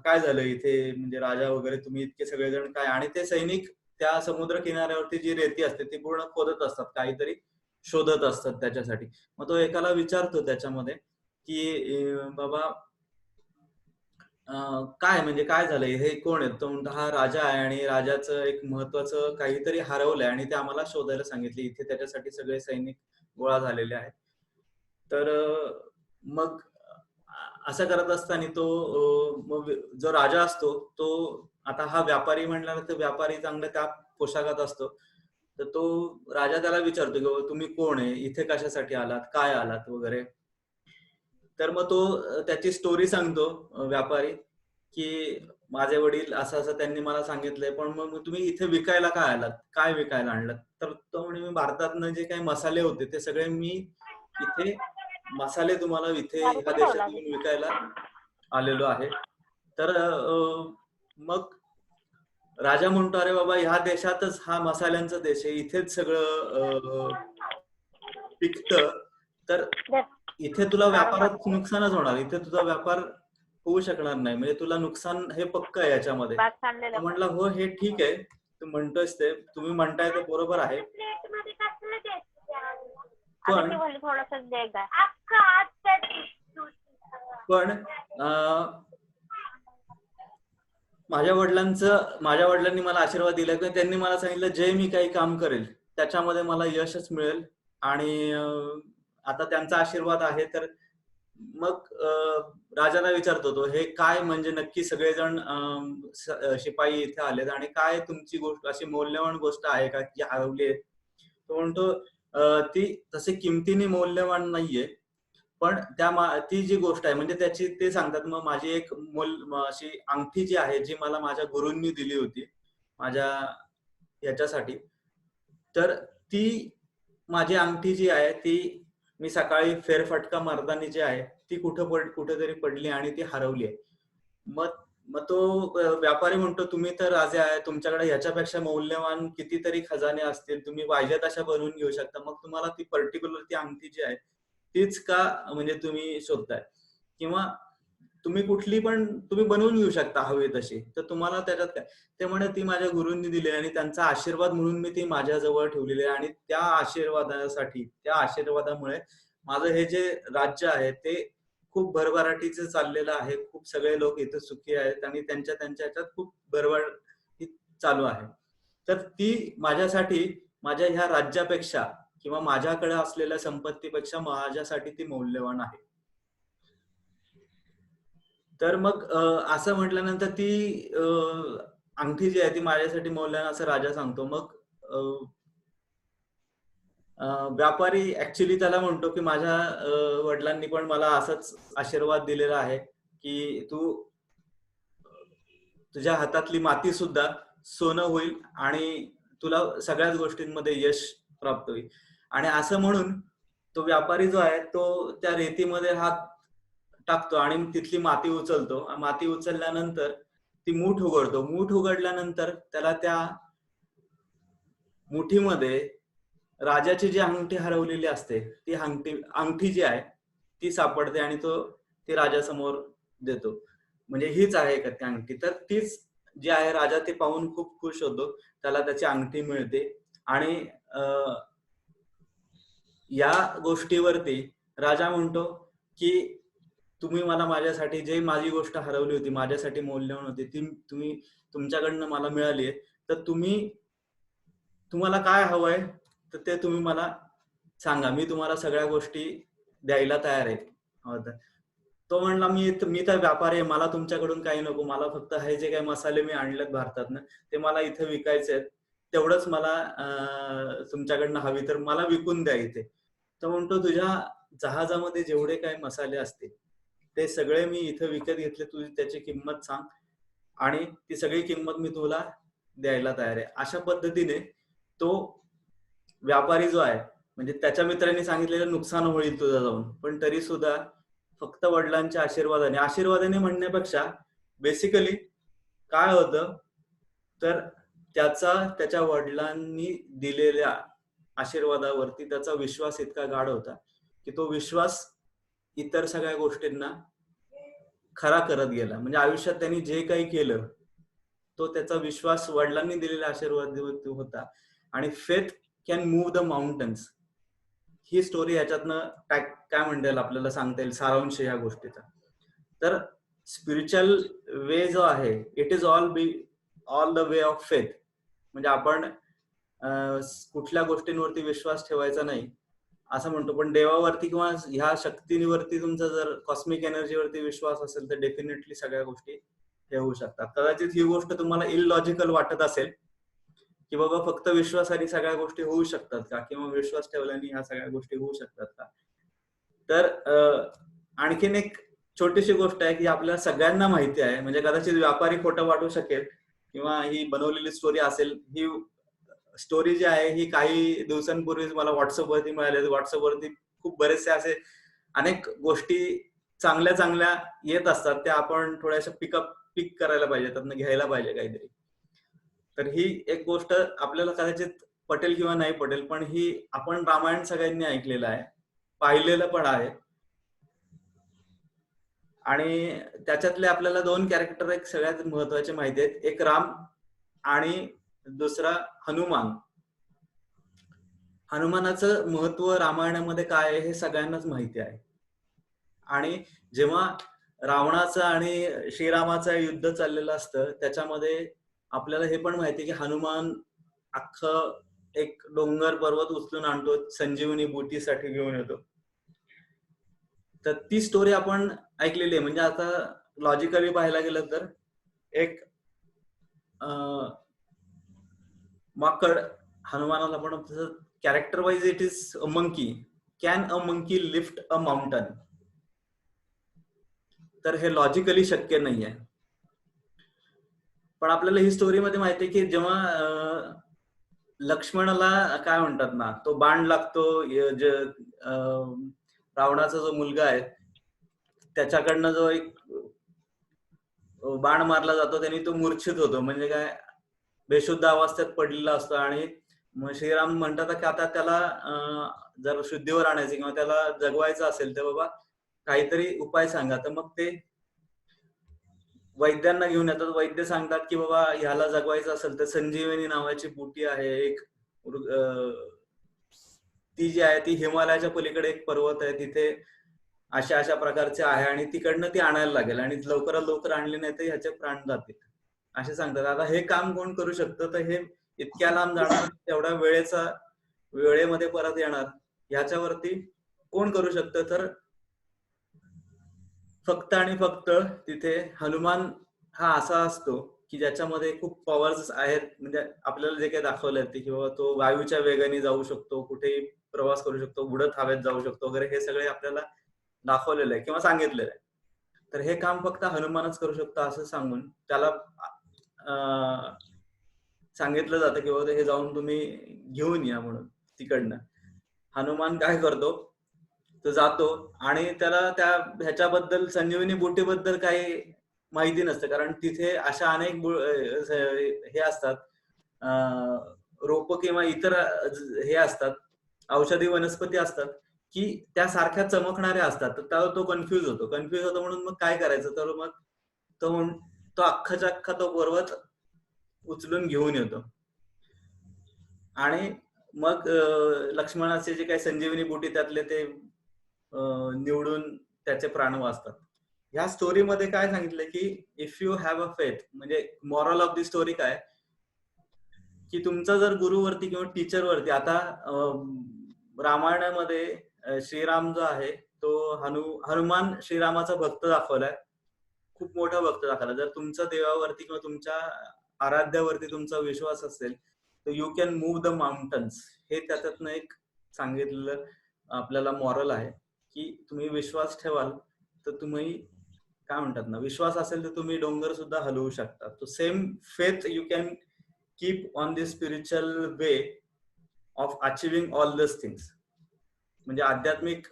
काय झालं इथे, म्हणजे राजा वगैरे तुम्ही इतके सगळेजण काय. आणि ते सैनिक त्या समुद्र किनाऱ्यावरती जी रेती असते ती पूर्ण खोदत असतात, काहीतरी शोधत असतात त्याच्यासाठी. मग तो एकाला विचारतो त्याच्यामध्ये की बाबा काय म्हणजे काय झालंय, हे कोण आहेत? तो म्हणतो हा राजा आहे आणि राजाचं एक महत्वाचं काहीतरी हरवलंय आणि ते आम्हाला शोधायला सांगितले, इथे त्याच्यासाठी सगळे सैनिक गोळा झालेले आहेत. तर मग असं करत असताना तो मग जो राजा असतो तो, आता हा व्यापारी म्हणला तर व्यापारी चांगला त्या पोशाखात असतो. तर तो राजा त्याला विचारतो की बाबा तुम्ही कोण आहे, इथे कशासाठी आलात, काय आलात वगैरे. तर मग तो त्याची स्टोरी सांगतो व्यापारी, की माझे वडील असं असं त्यांनी मला सांगितलंय, पण मग तुम्ही इथे विकायला काय आलात, काय विकायला आणलात? तर तो म्हणे मी भारतातनं जे काही मसाले होते ते सगळे मी इथे, मसाले तुम्हाला इथे ह्या देशात येऊन विकायला आलेलो आहे. तर मग राजा म्हणतो अरे बाबा ह्या देशातच हा मसाल्यांचा देश आहे, इथेच सगळं पिकतं, तर इथे तुला व्यापारात नुकसानच होणार, इथे तुझा व्यापार होऊ शकणार नाही, म्हणजे तुला नुकसान हे पक्क आहे याच्यामध्ये. म्हटलं हो हे ठीक आहे, तू म्हणतोयस ते, तुम्ही म्हणताय ते बरोबर आहे, पण माझ्या वडिलांनी मला आशीर्वाद दिला की त्यांनी मला सांगितलं जे मी काही काम करेल त्याच्यामध्ये मला यशच मिळेल. आणि आता त्यांचा आशीर्वाद आहे. तर मग राजाला विचारतो तो, हे काय म्हणजे नक्की सगळेजण शिपाई इथे आलेत आणि काय तुमची गोष्ट अशी मौल्यवान गोष्ट आहे का की हरवली आहे? तो म्हणतो ती तसे किमतीने मौल्यवान नाहीये, पण ती जी गोष्ट आहे म्हणजे त्याची ते सांगतात. मग माझी एक अशी अंगठी जी आहे जी मला माझ्या गुरूंनी दिली होती माझ्या याच्यासाठी, तर ती माझी अंगठी जी आहे ती मी सकाळी फेरफटका मारताना जी आहे ती कुठेतरी पडली आणि ती हरवली आहे. मग मग तो व्यापारी म्हणतो तुम्ही तर राजे आहे, तुमच्याकडे ह्याच्यापेक्षा मौल्यवान कितीतरी खजाने असतील, तुम्ही पाहिजे तशा बनवून घेऊ शकता, मग तुम्हाला ती पर्टिक्युलर ती अंगठी जी आहे तीच का म्हणजे तुम्ही शोधताय? किंवा तुम्ही कुठली पण तुम्ही बनवून घेऊ शकता हवी तशी, तर तुम्हाला त्याच्यात काय? ते म्हणे ती माझ्या गुरूंनी दिली आणि त्यांचा आशीर्वाद म्हणून मी ती माझ्याजवळ ठेवलेली आहे आणि त्या आशीर्वादामुळे माझं हे जे राज्य आहे ते खूप भरभराटीचं चाललेलं आहे. खूप सगळे लोक इथे सुखी आहेत आणि त्यांच्या ह्याच्यात खूप भरभराटी चालू आहे. तर ती माझ्यासाठी माझ्या ह्या राज्यापेक्षा किंवा माझ्याकडे असलेल्या संपत्तीपेक्षा माझ्यासाठी ती मौल्यवान आहे. तर मग असं म्हटल्यानंतर ती अंगठी जी आहे ती माझ्यासाठी मौल्यवान असं राजा सांगतो. मग व्यापारी ऍक्च्युली त्याला म्हणतो की माझ्या वडिलांनी पण मला असाच आशीर्वाद दिलेला आहे की तुझ्या हातातली माती सुद्धा सोनं होईल आणि तुला सगळ्याच गोष्टींमध्ये यश प्राप्त होईल. आणि असं म्हणून तो व्यापारी जो आहे तो त्या रेतीमध्ये हात टाकतो आणि तिथली माती उचलतो. माती उचलल्यानंतर ती मूठ उघडतो. मूठ उघडल्यानंतर त्याला त्या मुठीमध्ये राजाची जी अंगठी हरवलेली असते ती अंगठी जी आहे ती सापडते आणि ती राजासमोर देतो. म्हणजे हीच आहे का ती अंगठी? तर तीच जी आहे. राजा ते पाहून खूप खुश होतो. त्याला त्याची अंगठी मिळते आणि या गोष्टीवरती राजा म्हणतो की तुम्ही मला माझ्यासाठी जे माझी गोष्ट हरवली होती, माझ्यासाठी मौल्यवान होती, ती तुमच्याकडनं मला मिळाली आहे. तर तुम्हाला काय हवंय तर ते तुम्ही मला सांगा. मी तुम्हाला सगळ्या गोष्टी द्यायला तयार आहे. तो म्हणला मी तर व्यापारी आहे, मला तुमच्याकडून काही नको. मला फक्त हे जे काही मसाले मी आणलेत भारतातनं ते मला इथे विकायचे आहेत. तेवढंच मला तुमच्याकडनं हवी तर मला विकून द्या इथे. तो म्हणतो तुझ्या जहाजामध्ये जेवढे काही मसाले असतील ते सगळे मी इथे विकत घेतले. तुझी त्याची किंमत सांग आणि ती सगळी किंमत मी तुला द्यायला तयार आहे. अशा पद्धतीने तो व्यापारी जो आहे म्हणजे त्याच्या मित्रांनी सांगितलेलं नुकसान होईल तुझं जाऊन, पण तरी सुद्धा फक्त वडिलांच्या आशीर्वादाने म्हणण्यापेक्षा बेसिकली काय होतं तर त्याच्या वडिलांनी दिलेल्या आशीर्वादावरती त्याचा विश्वास इतका गाढ होता की तो विश्वास इतर सगळ्या गोष्टींना खरा करत गेला. म्हणजे आयुष्यात त्यांनी जे काही केलं तो त्याचा विश्वास वडिलांनी दिलेल्या आशीर्वादावरती होता. आणि faith can move the mountains he story ह्याच्यातनं काय म्हणता येईल आपल्याला सांगता येईल सारांश या गोष्टीचा. तर स्पिरिच्युअल वे जो आहे it is all the way of faith. म्हणजे आपण कुठल्या गोष्टींवरती विश्वास ठेवायचा नाही असं म्हणतो, पण देवावरती किंवा ह्या शक्तीवरती तुमचा जर कॉस्मिक एनर्जीवरती विश्वास असेल तर डेफिनेटली सगळ्या गोष्टी हे होऊ शकतात. कदाचित ही गोष्ट तुम्हाला इलॉजिकल वाटत असेल की बाबा फक्त विश्वासाने सगळ्या गोष्टी होऊ शकतात का, किंवा विश्वास ठेवल्याने ह्या सगळ्या गोष्टी होऊ शकतात का. तर आणखीन एक छोटीशी गोष्ट आहे की आपल्या सगळ्यांना माहिती आहे, म्हणजे कदाचित व्यापारी खोटं वाटू शकेल किंवा ही बनवलेली स्टोरी असेल. ही स्टोरी जी आहे ही काही दिवसांपूर्वीच मला व्हॉट्सअपवरती मिळाली. व्हॉट्सअपवरती खूप बरेचसे असे अनेक गोष्टी चांगल्या येत असतात, त्या आपण थोड्याशा पिक करायला पाहिजे, त्यातनं घ्यायला पाहिजे काहीतरी. तर ही एक गोष्ट आपल्याला कदाचित पटेल किंवा नाही पटेल, पण ही आपण रामायण सगळ्यांनी ऐकलेलं आहे, पाहिलेलं पण आहे. आणि त्याच्यातले आपल्याला 2 कॅरेक्टर एक सगळ्यात महत्वाचे माहिती आहेत. एक राम आणि दुसरा हनुमान. हनुमानाचं महत्व रामायणामध्ये काय आहे हे सगळ्यांनाच माहिती आहे. आणि जेव्हा रावणाचं आणि श्रीरामाचं युद्ध चाललेलं असतं त्याच्यामध्ये आपल्याला हे पण माहिती आहे की हनुमान अख्खं एक डोंगर पर्वत उचलून आणतो, संजीवनी बूटीसाठी घेऊन येतो. तर ती स्टोरी आपण ऐकलेली आहे. म्हणजे आता लॉजिकली पाहायला गेलं तर एक माकड हनुमानाला पण character wise it is a monkey. Can a monkey lift a mountain? तर हे लॉजिकली शक्य नाहीये. पण आपल्याला ही स्टोरी मध्ये माहिती आहे की जेव्हा लक्ष्मणाला काय म्हणतात ना, तो बाण लागतो, रावणाचा जो मुलगा आहे त्याच्याकडनं जो एक बाण मारला जातो त्यांनी तो मूर्छित होतो, म्हणजे काय बेशुद्ध अवस्थेत पडलेला असतो. आणि मग श्रीराम म्हणतात की आता त्याला जर शुद्धीवर आणायचं किंवा त्याला जगवायचं असेल तर बाबा काहीतरी उपाय सांगा. तर मग ते वैद्यांना घेऊन येतात. वैद्य सांगतात की बाबा ह्याला जगवायचं असेल तर संजीवनी नावाची बूटी आहे एक, ती जी आहे ती हिमालयाच्या पलीकडे एक पर्वत आहे, तिथे अशा प्रकारचे आहे आणि तिकडनं ती आणायला लागेल आणि लवकरात लवकर आणली नाही तर ह्याचे प्राण जातील. असे सांगतात. आता हे काम कोण करू शकतं, तर हे इतक्या लांब जाणार, तेवढ्या वेळेमध्ये परत येणार, ह्याच्यावरती कोण करू शकतं, तर फक्त आणि फक्त तिथे हनुमान हा असा असतो की ज्याच्यामध्ये खूप पॉवर्स आहेत. म्हणजे आपल्याला जे काही दाखवलं ते, किंवा तो वायूच्या वेगाने जाऊ शकतो, कुठेही प्रवास करू शकतो, उडत हवेत जाऊ शकतो वगैरे, हे सगळे आपल्याला दाखवलेलं आहे किंवा सांगितलेलं आहे. तर हे काम फक्त हनुमानच करू शकतो असं सांगून त्याला सांगितलं जातं की बाबा हे जाऊन तुम्ही घेऊन या म्हणून तिकडनं. हनुमान काय करतो, तो जातो आणि त्याला ह्याच्याबद्दल, संजीवनी बुटीबद्दल काही माहिती नसतं, कारण तिथे अशा अनेक हे असतात, रोप किंवा इतर हे असतात, औषधी वनस्पती असतात की त्या सारख्या चमकणाऱ्या असतात. तर तो कन्फ्युज होतो म्हणून मग काय करायचं, तर मग तो अख्खाच्या अख्खा तो पर्वत उचलून घेऊन येतो आणि मग लक्ष्मणाचे जे काही संजीवनी बुटी त्यातले ते निवडून त्याचे प्राण वाचतात. ह्या स्टोरीमध्ये काय सांगितलं की if you have a faith, म्हणजे मॉरल ऑफ दी स्टोरी काय, की तुमचा जर गुरुवरती किंवा टीचरवरती, आता रामायणामध्ये श्रीराम जो आहे तो हनुमान श्रीरामाचा भक्त दाखवलाय, खूप मोठा भक्त दाखवला. जर तुमचा देवावरती किंवा तुमच्या आराध्यावरती तुमचा विश्वास असेल तर you can move the mountains. हे त्याच्यातनं एक सांगितलेलं आपल्याला मॉरल आहे की तुम्ही विश्वास ठेवाल तर तुम्ही, काय म्हणतात ना, विश्वास असेल तर तुम्ही डोंगर सुद्धा हलवू शकता. तो same faith you can keep on the spiritual way of achieving all this things. म्हणजे आध्यात्मिक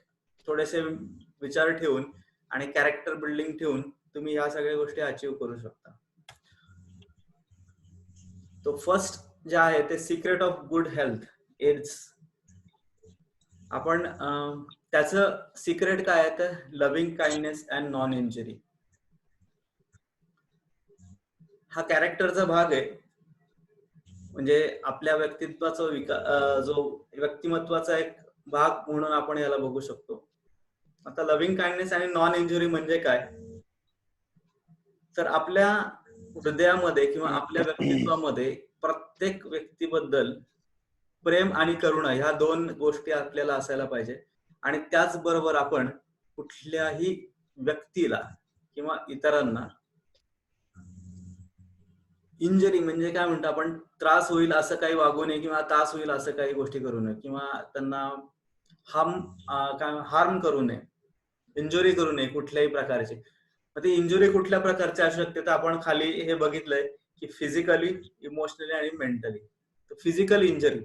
थोडेसे विचार ठेवून आणि कॅरेक्टर बिल्डिंग ठेवून तुम्ही ह्या सगळ्या गोष्टी अचीव्ह करू शकता. तो फर्स्ट जे आहे ते secret of good health is, आपण त्याचं सिक्रेट काय आहे तर loving kindness and non injury. हा कॅरेक्टरचा भाग आहे, म्हणजे आपल्या व्यक्तित्वाचा जो व्यक्तिमत्वाचा एक भाग म्हणून आपण याला बघू शकतो. आता लव्हिंग काइंडनेस आणि नॉन इंजुरी म्हणजे काय, तर आपल्या हृदयामध्ये किंवा आपल्या व्यक्तित्वामध्ये प्रत्येक व्यक्तीबद्दल प्रेम आणि करुणा ह्या दोन गोष्टी आपल्याला असायला पाहिजे. आणि त्याचबरोबर आपण कुठल्याही व्यक्तीला किंवा इतरांना इंजरी, म्हणजे काय म्हणतो आपण, त्रास होईल असं काही वागू नये किंवा त्रास होईल असं काही गोष्टी करू नये किंवा त्यांना हार्म करू नये, इंजुरी करू नये कुठल्याही प्रकारची. ती इंजुरी कुठल्या प्रकारची असू शकते, तर आपण खाली हे बघितलंय की फिजिकली, इमोशनली आणि मेंटली. फिजिकल इंजरी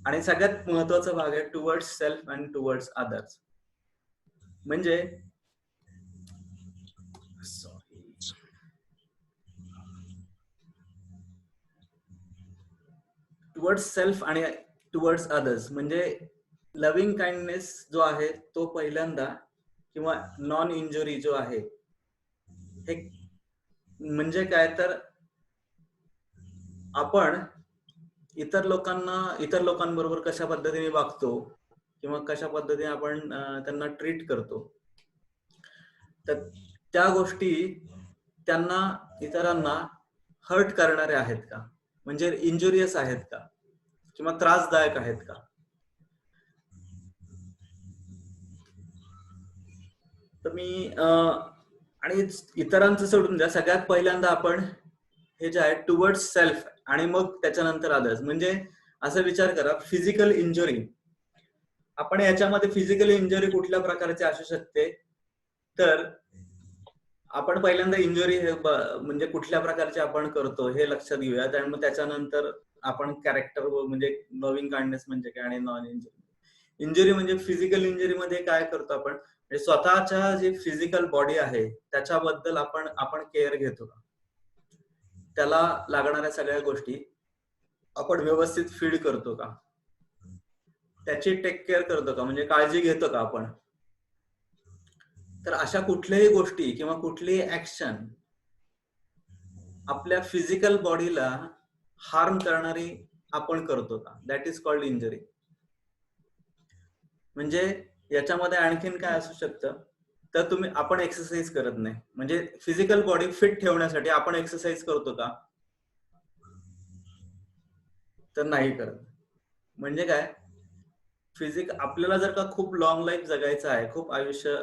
आणि सगळ्यात महत्वाचा भाग आहे towards self and towards others. म्हणजे टुवर्ड्स सेल्फ आणि टुवर्ड्स अदर्स, म्हणजे लव्हिंग काइंडनेस जो आहे तो पहिल्यांदा, किंवा नॉन इंजुरी जो आहे हे म्हणजे काय, तर आपण इतर लोकांबरोबर कशा पद्धतीने वागतो किंवा कशा पद्धतीने आपण त्यांना ट्रीट करतो, तर त्या गोष्टी त्यांना, इतरांना हर्ट करणारे आहेत का, म्हणजे इंजुरियस आहेत का किंवा त्रासदायक आहेत का. तर मी आणि इतरांचं सोडून द्या, सगळ्यात पहिल्यांदा आपण हे जे आहे टुवर्ड्स सेल्फ आणि मग त्याच्यानंतर अदर्स. म्हणजे असं विचार करा, फिजिकल इंजुरी, आपण याच्यामध्ये फिजिकल इंजुरी कुठल्या प्रकारची असू शकते, तर आपण पहिल्यांदा इंजुरी म्हणजे कुठल्या प्रकारचे आपण करतो हे लक्षात घेऊयात आणि मग त्याच्यानंतर आपण कॅरेक्टर, म्हणजे लव्हिंग काइंडनेस म्हणजे काय आणि नॉन इंजुरी. इंजुरी म्हणजे फिजिकल इंजुरी मध्ये काय करतो आपण, म्हणजे स्वतःच्या जी फिजिकल बॉडी आहे त्याच्याबद्दल आपण केअर घेतो का, त्याला लागणाऱ्या सगळ्या गोष्टी आपण व्यवस्थित फीड करतो का, त्याची टेक केअर करतो का, म्हणजे काळजी घेतो का आपण. तर अशा कुठल्याही गोष्टी किंवा कुठलीही ऍक्शन आपल्या फिजिकल बॉडीला हार्म करणारी आपण करतो का, दॅट इज कॉल्ड इंजुरी. म्हणजे याच्यामध्ये आणखीन काय असू शकतं, तर आपण एक्सरसाइज करत नाही. म्हणजे फिजिकल बॉडी फिट ठेवण्यासाठी आपण एक्सरसाइज करतो का? तर नाही करत. म्हणजे काय, आपल्याला जर का खूप लॉंग लाईफ जगायचं आहे, खूप आयुष्य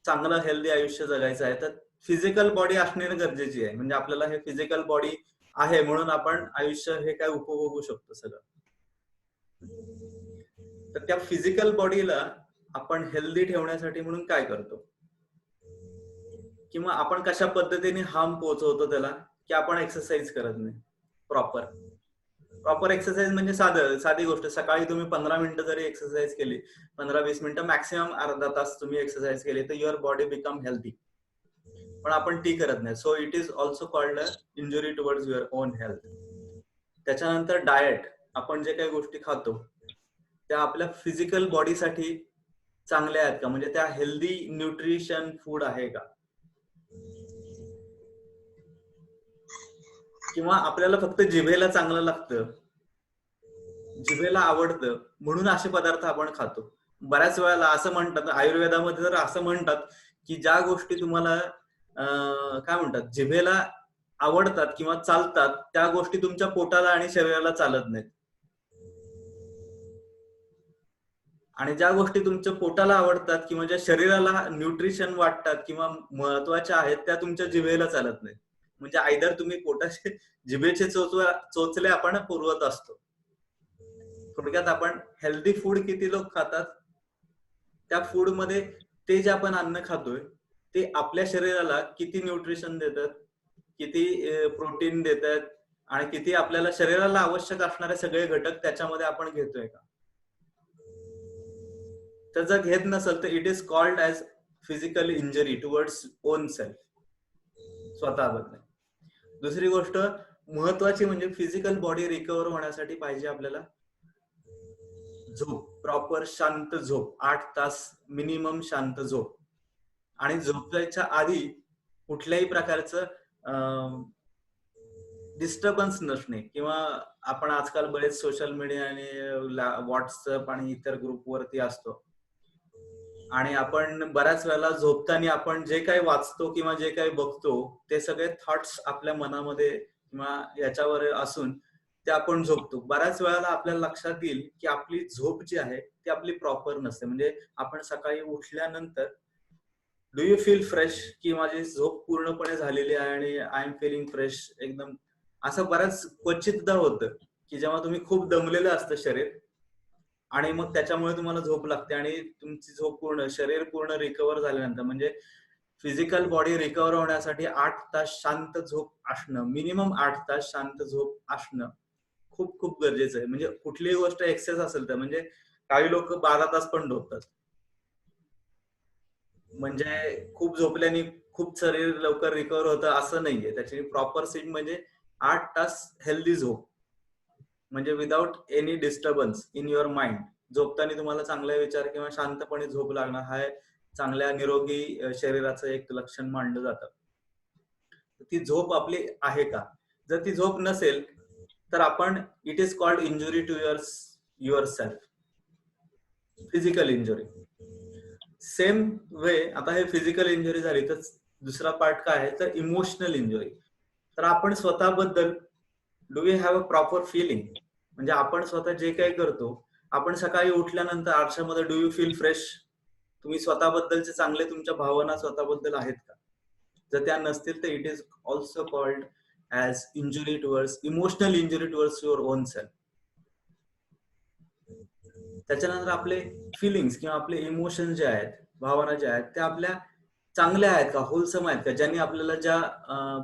चांगलं हेल्दी आयुष्य जगायचं आहे, तर फिजिकल बॉडी असणे गरजेची आहे. म्हणजे आपल्याला हे फिजिकल बॉडी आहे म्हणून आपण आयुष्य हे काय उपभोगू शकतो सगळं. तर त्या फिजिकल बॉडीला आपण हेल्दी ठेवण्यासाठी म्हणून काय करतो, किंवा आपण कशा पद्धतीने हार्म पोहोचवतो त्याला, की आपण एक्सरसाइज करत नाही प्रॉपर एक्सरसाइज. म्हणजे साधी गोष्ट, सकाळी तुम्ही 15 मिनिटं जरी एक्सरसाइज केली, 15-20 मिनिटं, मॅक्सिमम अर्धा तास तुम्ही एक्सरसाइज केली, तर युअर बॉडी बिकम हेल्दी. पण आपण ती करत नाही. So it is also called injury towards your on health. त्याच्यानंतर डाएट, आपण जे काही गोष्टी खातो त्या आपल्या फिजिकल बॉडीसाठी चांगल्या आहेत का, म्हणजे त्या हेल्दी न्यूट्रिशन फूड आहे का, किंवा आपल्याला फक्त जिभेला चांगलं लागतं, जिभेला आवडतं म्हणून असे पदार्थ आपण खातो. बऱ्याच वेळेला असं म्हणतात, आयुर्वेदामध्ये तर असं म्हणतात की ज्या गोष्टी तुम्हाला काय म्हणतात जिभेला आवडतात किंवा चालतात, त्या गोष्टी तुमच्या पोटाला आणि शरीराला चालत नाहीत. आणि ज्या गोष्टी तुमच्या पोटाला आवडतात किंवा ज्या शरीराला न्यूट्रिशन वाटतात किंवा महत्वाच्या आहेत, त्या तुमच्या जिभेला चालत नाहीत. म्हणजे आयदर तुम्ही पोटाचे जिभेचे चोचले आपण पुरवत असतो. थोडक्यात आपण हेल्दी फूड किती लोक खातात, त्या फूड मध्ये ते जे आपण अन्न खातोय ते आपल्या शरीराला किती न्यूट्रिशन देतात, किती प्रोटीन देतात, आणि किती आपल्याला शरीराला आवश्यक असणारे सगळे घटक त्याच्यामध्ये आपण घेतोय का. तर जर घेत नसेल तर it is called as physical injury towards on self, स्वतःबद्दल. दुसरी गोष्ट महत्वाची म्हणजे फिजिकल बॉडी रिकव्हर होण्यासाठी पाहिजे आपल्याला झोप, प्रॉपर शांत झोप, 8 तास मिनिमम शांत झोप. आणि झोपायच्या आधी कुठल्याही प्रकारचं डिस्टर्बन्स नसणे, किंवा आपण आजकाल बरेच सोशल मीडिया आणि व्हॉट्सअप आणि इतर ग्रुपवरती असतो, आणि आपण बऱ्याच वेळेला झोपताना आपण जे काही वाचतो किंवा जे काही बघतो ते सगळे थॉट्स आपल्या मनामध्ये किंवा याच्यावर असून ते आपण झोपतो. बऱ्याच वेळेला आपल्याला लक्षात येईल की आपली झोप जी आहे ती आपली प्रॉपर नसते. म्हणजे आपण सकाळी उठल्यानंतर डू यू फील फ्रेश, की माझी झोप पूर्णपणे झालेली आहे आणि आय एम फिलिंग फ्रेश एकदम, असं बऱ्याच क्वचितदा होतं की जेव्हा तुम्ही खूप दमलेलं असतं शरीर आणि मग त्याच्यामुळे तुम्हाला झोप लागते, आणि तुमची झोप पूर्ण, शरीर पूर्ण रिकव्हर झाल्यानंतर, म्हणजे फिजिकल बॉडी रिकव्हर होण्यासाठी 8 तास शांत झोप असणं, मिनिमम 8 तास शांत झोप असणं खूप खूप गरजेचं आहे. म्हणजे कुठलीही गोष्ट एक्सेस असेल तर, म्हणजे काही लोक 12 तास पण झोपतात, म्हणजे खूप झोपल्याने खूप शरीर लवकर रिकव्हर होतं असं नाहीये. त्याची प्रॉपर सीट म्हणजे 8 तास हेल्दी झोप, म्हणजे without any disturbance in your mind. झोपताना तुम्हाला चांगले विचार किंवा शांतपणे झोप लागणं हा चांगल्या निरोगी शरीराचं एक लक्षण मानलं जातं. ती झोप आपली आहे का? जर ती झोप नसेल तर आपण, it is called injury to yourself, physical injury. Same way आता हे फिजिकल इंजुरी झाली, तर दुसरा पार्ट काय आहे तर इमोशनल इंजुरी. तर आपण स्वतःबद्दल do we have a proper feeling, म्हणजे आपण स्वतः जे काही करतो, आपण सकाळी उठल्यानंतर आरशामध्ये डू यू फील फ्रेश, तुम्ही स्वतःबद्दलचे चांगले तुमच्या भावना स्वतःबद्दल आहेत का? जर त्या नसतील तर it is also called as injury towards, emotional injury towards your own self. त्याच्यानंतर आपले फिलिंग्स किंवा आपले इमोशन जे आहेत, भावना ज्या आहेत, त्या आपल्या चांगल्या आहेत का, होलसम आहेत का, ज्यांनी आपल्याला ज्या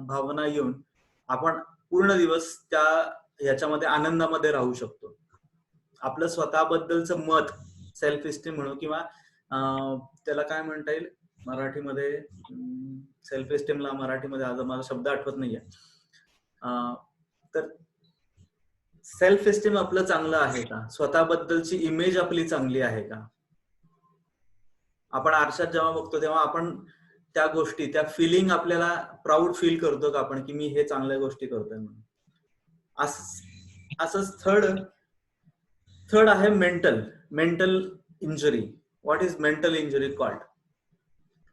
भावना येऊन आपण पूर्ण दिवस त्या ह्याच्यामध्ये आनंदामध्ये राहू शकतो. आपलं स्वतःबद्दलचं मत, सेल्फ इस्टीम म्हणू किंवा त्याला काय म्हणता येईल मराठीमध्ये, सेल्फ इस्टीमला मराठीमध्ये आज मला शब्द आठवत नाहीये. तर सेल्फ इस्टीम आपलं चांगलं आहे का, स्वतःबद्दलची इमेज आपली चांगली आहे का? आपण आरशात जेव्हा बघतो तेव्हा आपण त्या गोष्टी, त्या फिलिंग, आपल्याला प्राऊड फील करतो का आपण की मी हे चांगल्या गोष्टी करतोय म्हणून. असंच थर्ड आहे mental injury. What is mental injury called?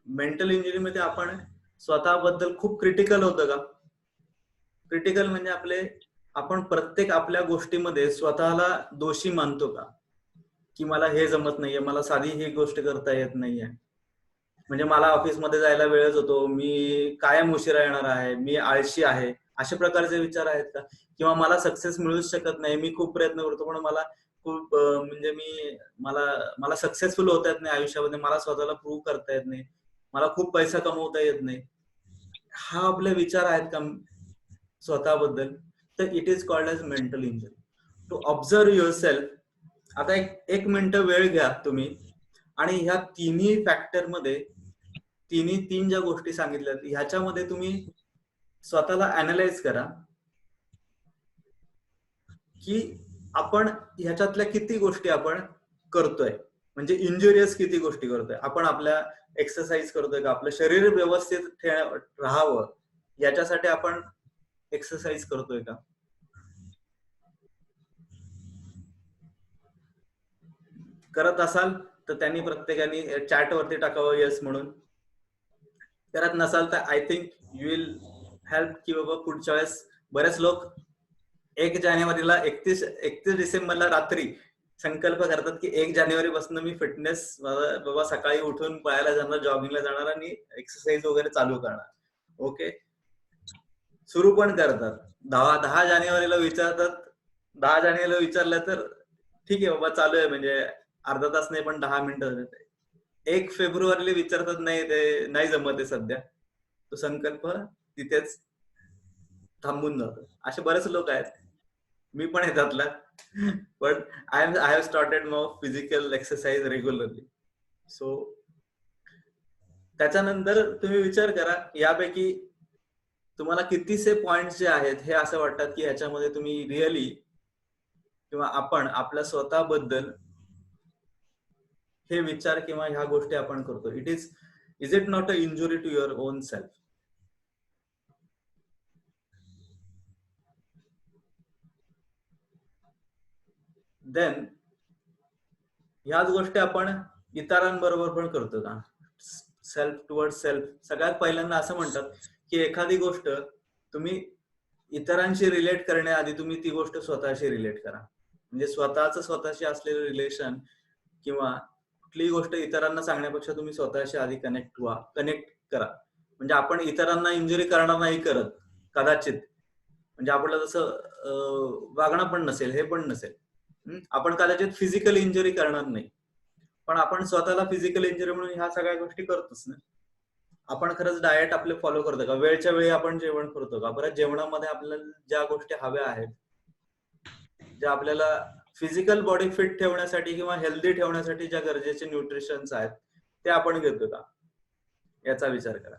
Mental injury मध्ये आपण स्वतःबद्दल खूप क्रिटिकल होतं का? क्रिटिकल म्हणजे आपण प्रत्येक आपल्या गोष्टीमध्ये स्वतःला दोषी मानतो का? की मला हे जमत नाहीये, मला साधी ही गोष्ट करता येत नाहीये, म्हणजे मला ऑफिसमध्ये जायला वेळच होतो, मी कायम उशिरा येणार आहे, मी आळशी आहे, अशा प्रकारचे विचार आहेत का? किंवा मला सक्सेस मिळूच शकत नाही, मी खूप प्रयत्न करतो पण मला खूप म्हणजे मला मला सक्सेसफुल होता येत नाही आयुष्यामध्ये, मला स्वतःला प्रूव्ह करता येत नाही, मला खूप पैसा कमवता येत नाही, हा आपले विचार आहेत का स्वतःबद्दल? तर it is called as mental injury. To observe yourself. आता एक मिनिटं वेळ घ्या तुम्ही आणि ह्या तिन्ही फॅक्टर मध्ये, तीन ज्या गोष्टी सांगितल्यात ह्याच्यामध्ये तुम्ही स्वतःला अनालाइज करा की आपण ह्याच्यातल्या किती गोष्टी आपण करतोय, म्हणजे इंजुरियस किती गोष्टी करतोय. आपण आपल्या एक्सरसाइज करतोय का, आपलं शरीर व्यवस्थित राहावं याच्यासाठी आपण एक्सरसाइज करतोय का? करत असाल तर त्यांनी प्रत्येकाने चॅट वरती टाकावं येस म्हणून. करत नसाल तर I think you will help की बाबा पुढच्या वेळेस बरेच लोक 1 जानेवारीला 31 डिसेंबरला रात्री संकल्प करतात की 1 जानेवारी पासून मी फिटनेस बाबा सकाळी उठून पळायला जाणार, जॉगिंगला जाणार आणि एक्सरसाइज वगैरे चालू करणार. ओके, सुरू पण करतात. 10 जानेवारीला विचारतात, 10 जानेवारीला विचारलं तर ठीक आहे बाबा चालू आहे, म्हणजे अर्धा तास नाही पण 10 मिनिटं. 1 फेब्रुवारीला विचारतात नाही ते नाही जमत आहे सध्या, तो संकल्प तिथेच थांबून जातो. असे बरेच लोक आहेत, मी पण आहे त्यातला. But I have started my physical exercise regularly. So त्याच्यानंतर तुम्ही विचार करा यापैकी तुम्हाला कितीसे पॉइंट्स जे आहेत हे असं वाटतात की ह्याच्यामध्ये तुम्ही रिअली किंवा आपण आपल्या स्वतःबद्दल हे विचार किंवा ह्या गोष्टी आपण करतो. Is it not a injury to your own self? Then ह्याच गोष्टी आपण इतरांबरोबर पण करतो का? Self toward self. सगळ्यात पहिल्यांदा असं म्हणतात की एखादी गोष्ट तुम्ही इतरांशी रिलेट करण्याआधी तुम्ही ती गोष्ट स्वतःशी रिलेट करा. म्हणजे स्वतःशी असलेलं रिलेशन किंवा कुठलीही गोष्ट इतरांना सांगण्यापेक्षा तुम्ही स्वतःशी आधी कनेक्ट करा. म्हणजे आपण इतरांना इंजुरी करणार नाही करत कदाचित, म्हणजे आपल्याला तसं वागणं पण नसेल, हे पण नसेल. आपण कदाचित फिजिकल इंजुरी करणार नाही, पण आपण स्वतःला फिजिकल इंजुरी म्हणून ह्या सगळ्या गोष्टी करतोच ना. आपण खरंच डाएट आपले फॉलो करतो का? वेळच्या वेळी आपण जेवण करतो का? बरं, जेवणामध्ये आपल्याला ज्या गोष्टी हव्या आहेत, ज्या आपल्याला फिजिकल बॉडी फिट ठेवण्यासाठी किंवा हेल्दी ठेवण्यासाठी ज्या गरजेचे न्यूट्रिशन्स आहेत ते आपण घेतो का? याचा विचार करा.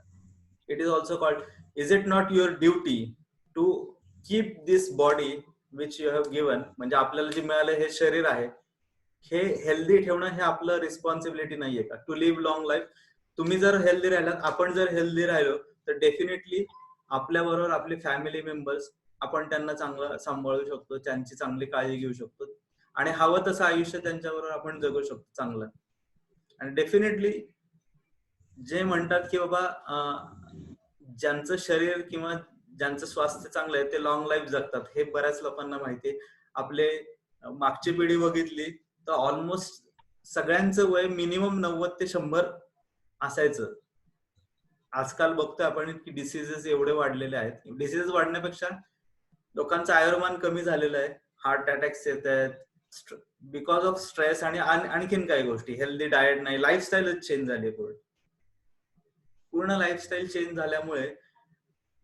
It is also called, is it not your duty to keep this body which you have given, म्हणजे आपल्याला जे मिळालं हे शरीर आहे, हे हेल्दी ठेवणं हे आपलं रिस्पॉन्सिबिलिटी नाहीये का? To live long life. तुम्ही जर हेल्दी राहिलात, आपण जर हेल्दी राहिलो तर डेफिनेटली आपल्याबरोबर आपले फॅमिली मेंबर्स, आपण त्यांना चांगलं सांभाळू शकतो, त्यांची चांगली काळजी घेऊ शकतो आणि हवं तसं आयुष्य त्यांच्याबरोबर आपण जगू शकतो चांगलं. आणि डेफिनेटली जे म्हणतात की बाबा ज्यांचं शरीर किंवा ज्यांचं स्वास्थ्य चांगलं आहे ते लॉंग लाईफ जगतात, हे बऱ्याच लोकांना माहितीये. आपले मागची पिढी बघितली तर ऑलमोस्ट सगळ्यांचं वय मिनिमम 90 ते 100 असायचं. आजकाल बघतोय आपण की डिसीजेस एवढे वाढलेले आहेत. डिसीजेस वाढण्यापेक्षा लोकांचं आयुर्मान कमी झालेलं आहे, हार्ट अटॅक्स येत आहेत बिकॉज ऑफ स्ट्रेस आणि आणखीन काही गोष्टी. हेल्दी डाएट नाही, लाईफस्टाईलच चेंज झाली आहे. पूर्ण लाईफस्टाईल चेंज झाल्यामुळे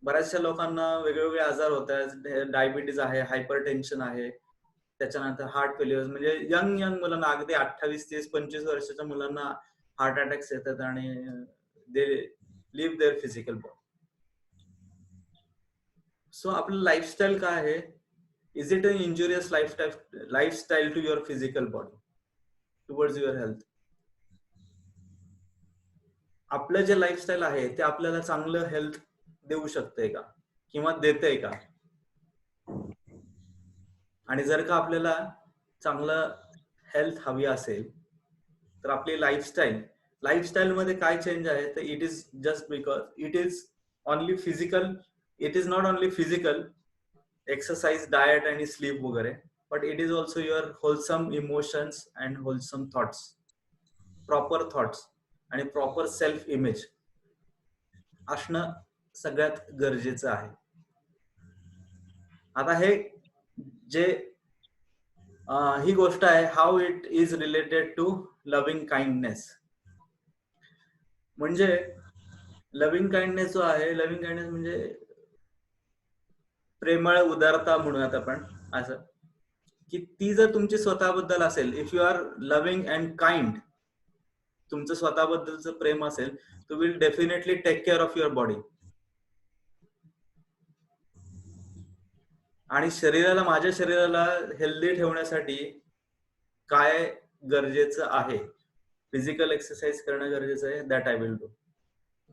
बऱ्याचशा लोकांना वेगवेगळे आजार होत आहेत. डायबिटीज आहे, हायपर टेन्शन आहे, त्याच्यानंतर हार्ट फेल्युअर, म्हणजे यंग मुलांना, अगदी 28, 30, 25 वर्षाच्या मुलांना हार्ट अटॅक्स येतात आणि they leave their physical body. So आपलं लाईफस्टाईल काय आहे? Is it an injurious lifestyle to your physical body, towards your health? आपलं जे लाईफस्टाईल आहे ते आपल्याला चांगलं हेल्थ देऊ शकते का किंवा देते का? आणि जर का आपल्याला चांगलं हेल्थ हवी असेल तर आपली लाईफस्टाईल लाईफस्टाईल मध्ये काय चेंज आहे तर it is just because it is only physical, it is not only physical exercise, diet आणि स्लीप वगैरे, but it is also your wholesome emotions and wholesome thoughts, proper thoughts आणि proper self image असणं सगळ्यात गरजेचं आहे. आता हे जे ही गोष्ट आहे, how it is related to loving kindness. म्हणजे लव्हिंग काइंडनेस जो आहे, लव्हिंग काइंडनेस म्हणजे प्रेमळ उदारता म्हणूयात आपण असं, की ती जर तुमची स्वतःबद्दल असेल, if you are loving and kind, तुमचं स्वतःबद्दलचं प्रेम असेल, to will definitely take care of your body. आणि शरीराला, माझ्या शरीराला हेल्दी ठेवण्यासाठी काय गरजेचं आहे, फिजिकल एक्सरसाइज करणं गरजेचं आहे, that I will do.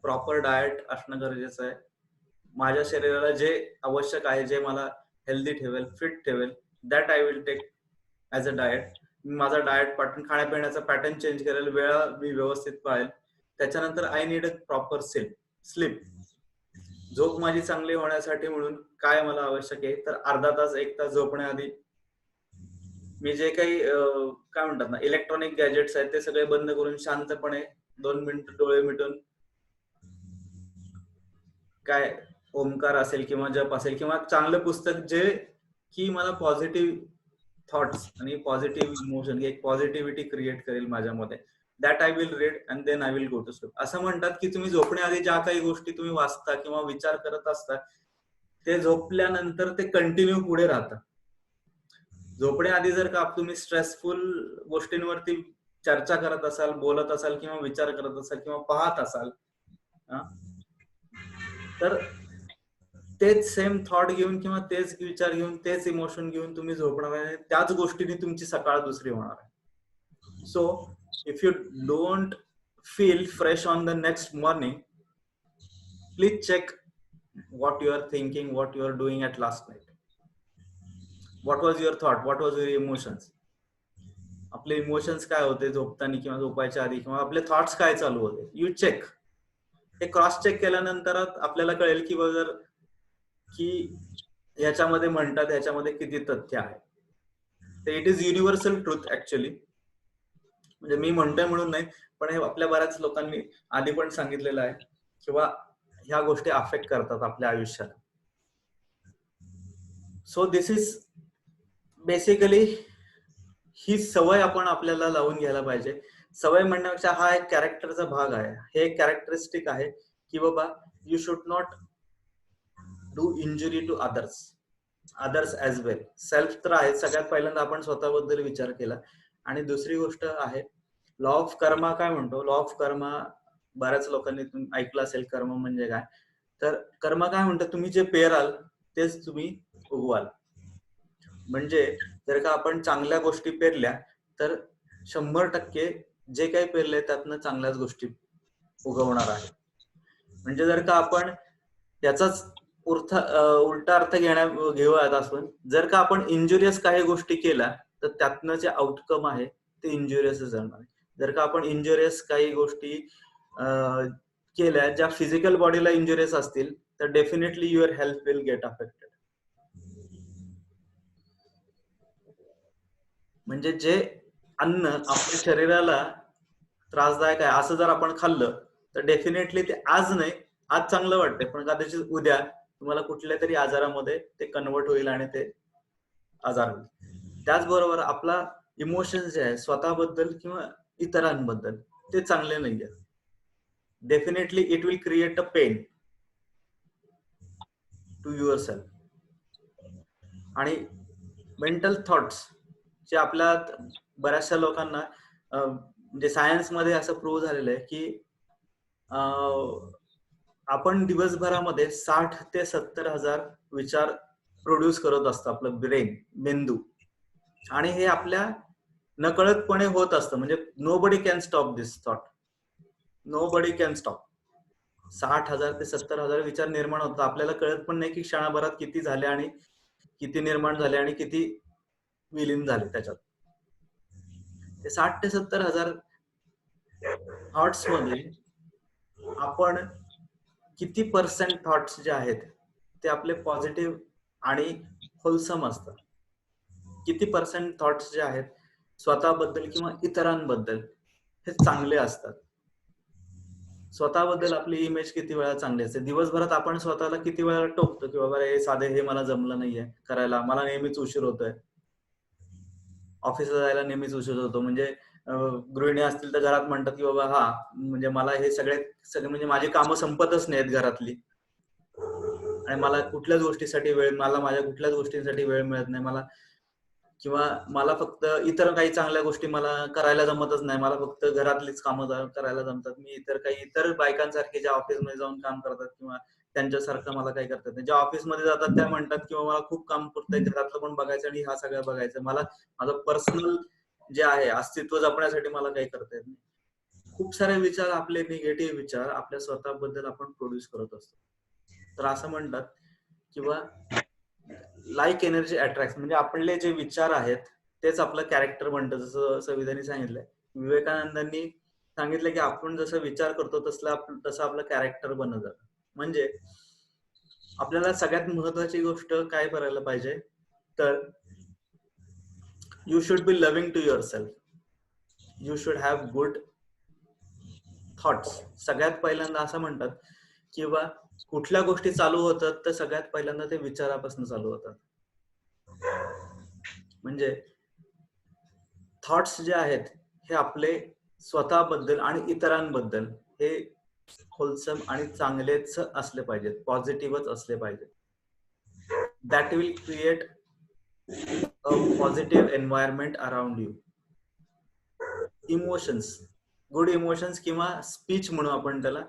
Proper diet असणं गरजेचं आहे. माझ्या शरीराला जे आवश्यक आहे, जे मला हेल्दी ठेवेल, फिट ठेवेल, that I will take as a diet. माझा डाएट पॅटर्न, खाण्यापिण्याचा पॅटर्न चेंज करेल, वेळा मी व्यवस्थित पाळेल. त्याच्यानंतर I need a proper sleep. झोप माझी चांगली होण्यासाठी म्हणून काय मला आवश्यक आहे, तर अर्धा तास 1 तास झोपण्याआधी मी जे काही काय म्हणतात ना, इलेक्ट्रॉनिक गॅजेट्स आहेत ते सगळे बंद करून शांतपणे 2 मिनिट डोळे मिटून काय ओमकार असेल किंवा जप असेल किंवा चांगलं पुस्तक जे की मला पॉझिटिव्ह थॉट्स आणि पॉझिटिव्ह इमोशन, एक पॉझिटिव्हिटी क्रिएट करेल माझ्यामध्ये, that I will read and then I will go to sleep. असं म्हणतात की तुम्ही झोपण्याआधी ज्या काही गोष्टी तुम्ही वाचता किंवा विचार करत असता, ते झोपल्यानंतर ते कंटिन्यू पुढे राहतात. झोपण्याआधी जर का तुम्ही स्ट्रेसफुल गोष्टींवरती चर्चा करत असाल, बोलत असाल किंवा विचार करत असाल किंवा पाहत असाल, तर तेच सेम थॉट घेऊन किंवा तेच विचार घेऊन, तेच इमोशन घेऊन तुम्ही झोपणार आहे, त्याच गोष्टीने तुमची सकाळ दुसरी होणार आहे. So if you don't feel fresh on the next morning, please check what you are thinking, what you are doing at last night, what was your thought, what was your emotions. आपले emotions काय होते झोपताना किंवा झोपायच्या आधी, किंवा आपले thoughts काय चालू होते, यू चेक. हे क्रॉस चेक केल्यानंतर आपल्याला कळेल की बघा की ह्याच्यामध्ये म्हणतात ह्याच्यामध्ये किती तथ्य आहे. ते it is universal truth actually. म्हणजे मी म्हणतोय म्हणून नाही, पण हे आपल्या बऱ्याच लोकांनी आधी पण सांगितलेलं आहे किंवा ह्या गोष्टी अफेक्ट करतात आपल्या आयुष्याला. सो दिस इज बेसिकली, ही सवय आपण आपल्याला लावून घ्यायला पाहिजे. सवय म्हणण्यापेक्षा हा एक कॅरेक्टरचा भाग आहे, हे एक कॅरेक्टरिस्टिक आहे की बाबा you should not do injury to others as well. Self तर आहे, सगळ्यात पहिल्यांदा आपण स्वतःबद्दल विचार केला. आणि दुसरी गोष्ट आहे लॉ ऑफ कर्मा. काय म्हणतो लॉ ऑफ कर्मा? बऱ्याच लोकांनी ऐकलं असेल कर्म म्हणजे काय. तर कर्म काय म्हणतं, तुम्ही जे पेराल तेच तुम्ही उगवाल. म्हणजे जर का आपण चांगल्या गोष्टी पेरल्या तर 100% जे काही पेरले त्यातनं चांगल्याच गोष्टी उगवणार आहे. म्हणजे जर का आपण त्याचाच उलटा अर्थ घेऊयात असून, जर का आपण इंजुरियस काही गोष्टी केल्या तर त्यातनं जे आउटकम आहे ते इंजुरियसच जाणार आहे. जर का आपण इंजुरियस काही गोष्टी केल्या ज्या फिजिकल बॉडीला इंजुरियस असतील तर definitely your health will get affected. म्हणजे जे अन्न आपल्या शरीराला त्रासदायक आहे असं जर आपण खाल्लं तर डेफिनेटली ते आज नाही, आज चांगलं वाटतंय पण कदाचित उद्या तुम्हाला कुठल्या तरी आजारामध्ये ते कन्वर्ट होईल आणि ते आजार होईल. त्याचबरोबर आपला इमोशन्स जे आहे स्वतःबद्दल किंवा इतरांबद्दल ते चांगले नाहीये. Definitely it will create a pain to yourself. आणि मेंटल थॉट्स जे आपल्या बऱ्याचशा लोकांना म्हणजे सायन्स मध्ये असं प्रूव्ह झालेलं आहे की आपण दिवसभरामध्ये 60 ते 70 हजार विचार प्रोड्यूस करत असतो, आपलं ब्रेन, मेंदू. आणि हे आपल्या नकळतपणे होत असतं. म्हणजे nobody can stop this thought, nobody can stop. 60,000 ते 70,000 विचार निर्माण होतात, आपल्याला कळत पण नाही की क्षणाभरात किती झाले आणि किती निर्माण झाले आणि किती विलीन झाले त्याच्यात. ते 60 ते 70 हजार थॉट्स मध्ये आपण किती पर्सेंट थॉट्स जे आहेत ते आपले पॉझिटिव्ह आणि होलसम असतात, किती पर्सेंट थॉट्स जे आहेत स्वतःबद्दल किंवा इतरांबद्दल हे चांगले असतात. स्वतःबद्दल आपली इमेज किती वेळा चांगली असते. दिवसभरात आपण स्वतःला किती वेळा टोकतो की बाबा हे साधे हे मला जमलं नाहीये करायला, मला नेहमीच उशीर होतोय, ऑफिसला जायला नेहमीच उशीर होतो. म्हणजे गृहिणी असतील तर घरात म्हणतात की बाबा हा म्हणजे मला हे सगळे म्हणजे माझी कामं संपतच नाहीत घरातली आणि मला कुठल्याच गोष्टीसाठी मला माझ्या कुठल्याच गोष्टींसाठी वेळ मिळत नाही मला, किंवा मला फक्त इतर काही चांगल्या गोष्टी मला करायला जमतच नाही, मला फक्त घरातलीच कामं करायला जमतात. मी इतर बायकांसारखे ज्या ऑफिसमध्ये जाऊन काम करतात किंवा त्यांच्यासारखं मला काही करतात नाही. ज्या ऑफिसमध्ये जातात त्या म्हणतात किंवा मला खूप काम करतंय, घरातलं पण बघायचं आणि हा सगळं बघायचं, मला माझं पर्सनल जे आहे अस्तित्व जपण्यासाठी मला काही करता येत नाही. खूप सारे विचार, आपले निगेटिव्ह विचार आपल्या स्वतःबद्दल आपण प्रोड्यूस करत असतो. तर असं म्हणतात किंवा लाईक एनर्जी अट्रॅक्ट, म्हणजे आपले जे विचार आहेत तेच आपलं कॅरेक्टर बनतं. जसं संविधानी सांगितलंय, विवेकानंदांनी सांगितलं की आपण जसं विचार करतो तसं आपलं कॅरेक्टर बनत जातं. म्हणजे आपल्याला सगळ्यात महत्वाची गोष्ट काय करायला पाहिजे तर you should be loving to yourself, you should have good thoughts. सगळ्यात पहिल्यांदा असं म्हणतात किंवा कुठल्या गोष्टी चालू होतात तर सगळ्यात पहिल्यांदा ते विचारापासून चालू होतात. म्हणजे थॉट्स जे आहेत हे आपले स्वतःबद्दल आणि इतरांबद्दल हे होलसम आणि चांगलेच असले पाहिजेत, पॉझिटिव्हच असले पाहिजेत. That will create a positive environment around you. Emotions, good emotions किंवा स्पीच म्हणू आपण त्याला.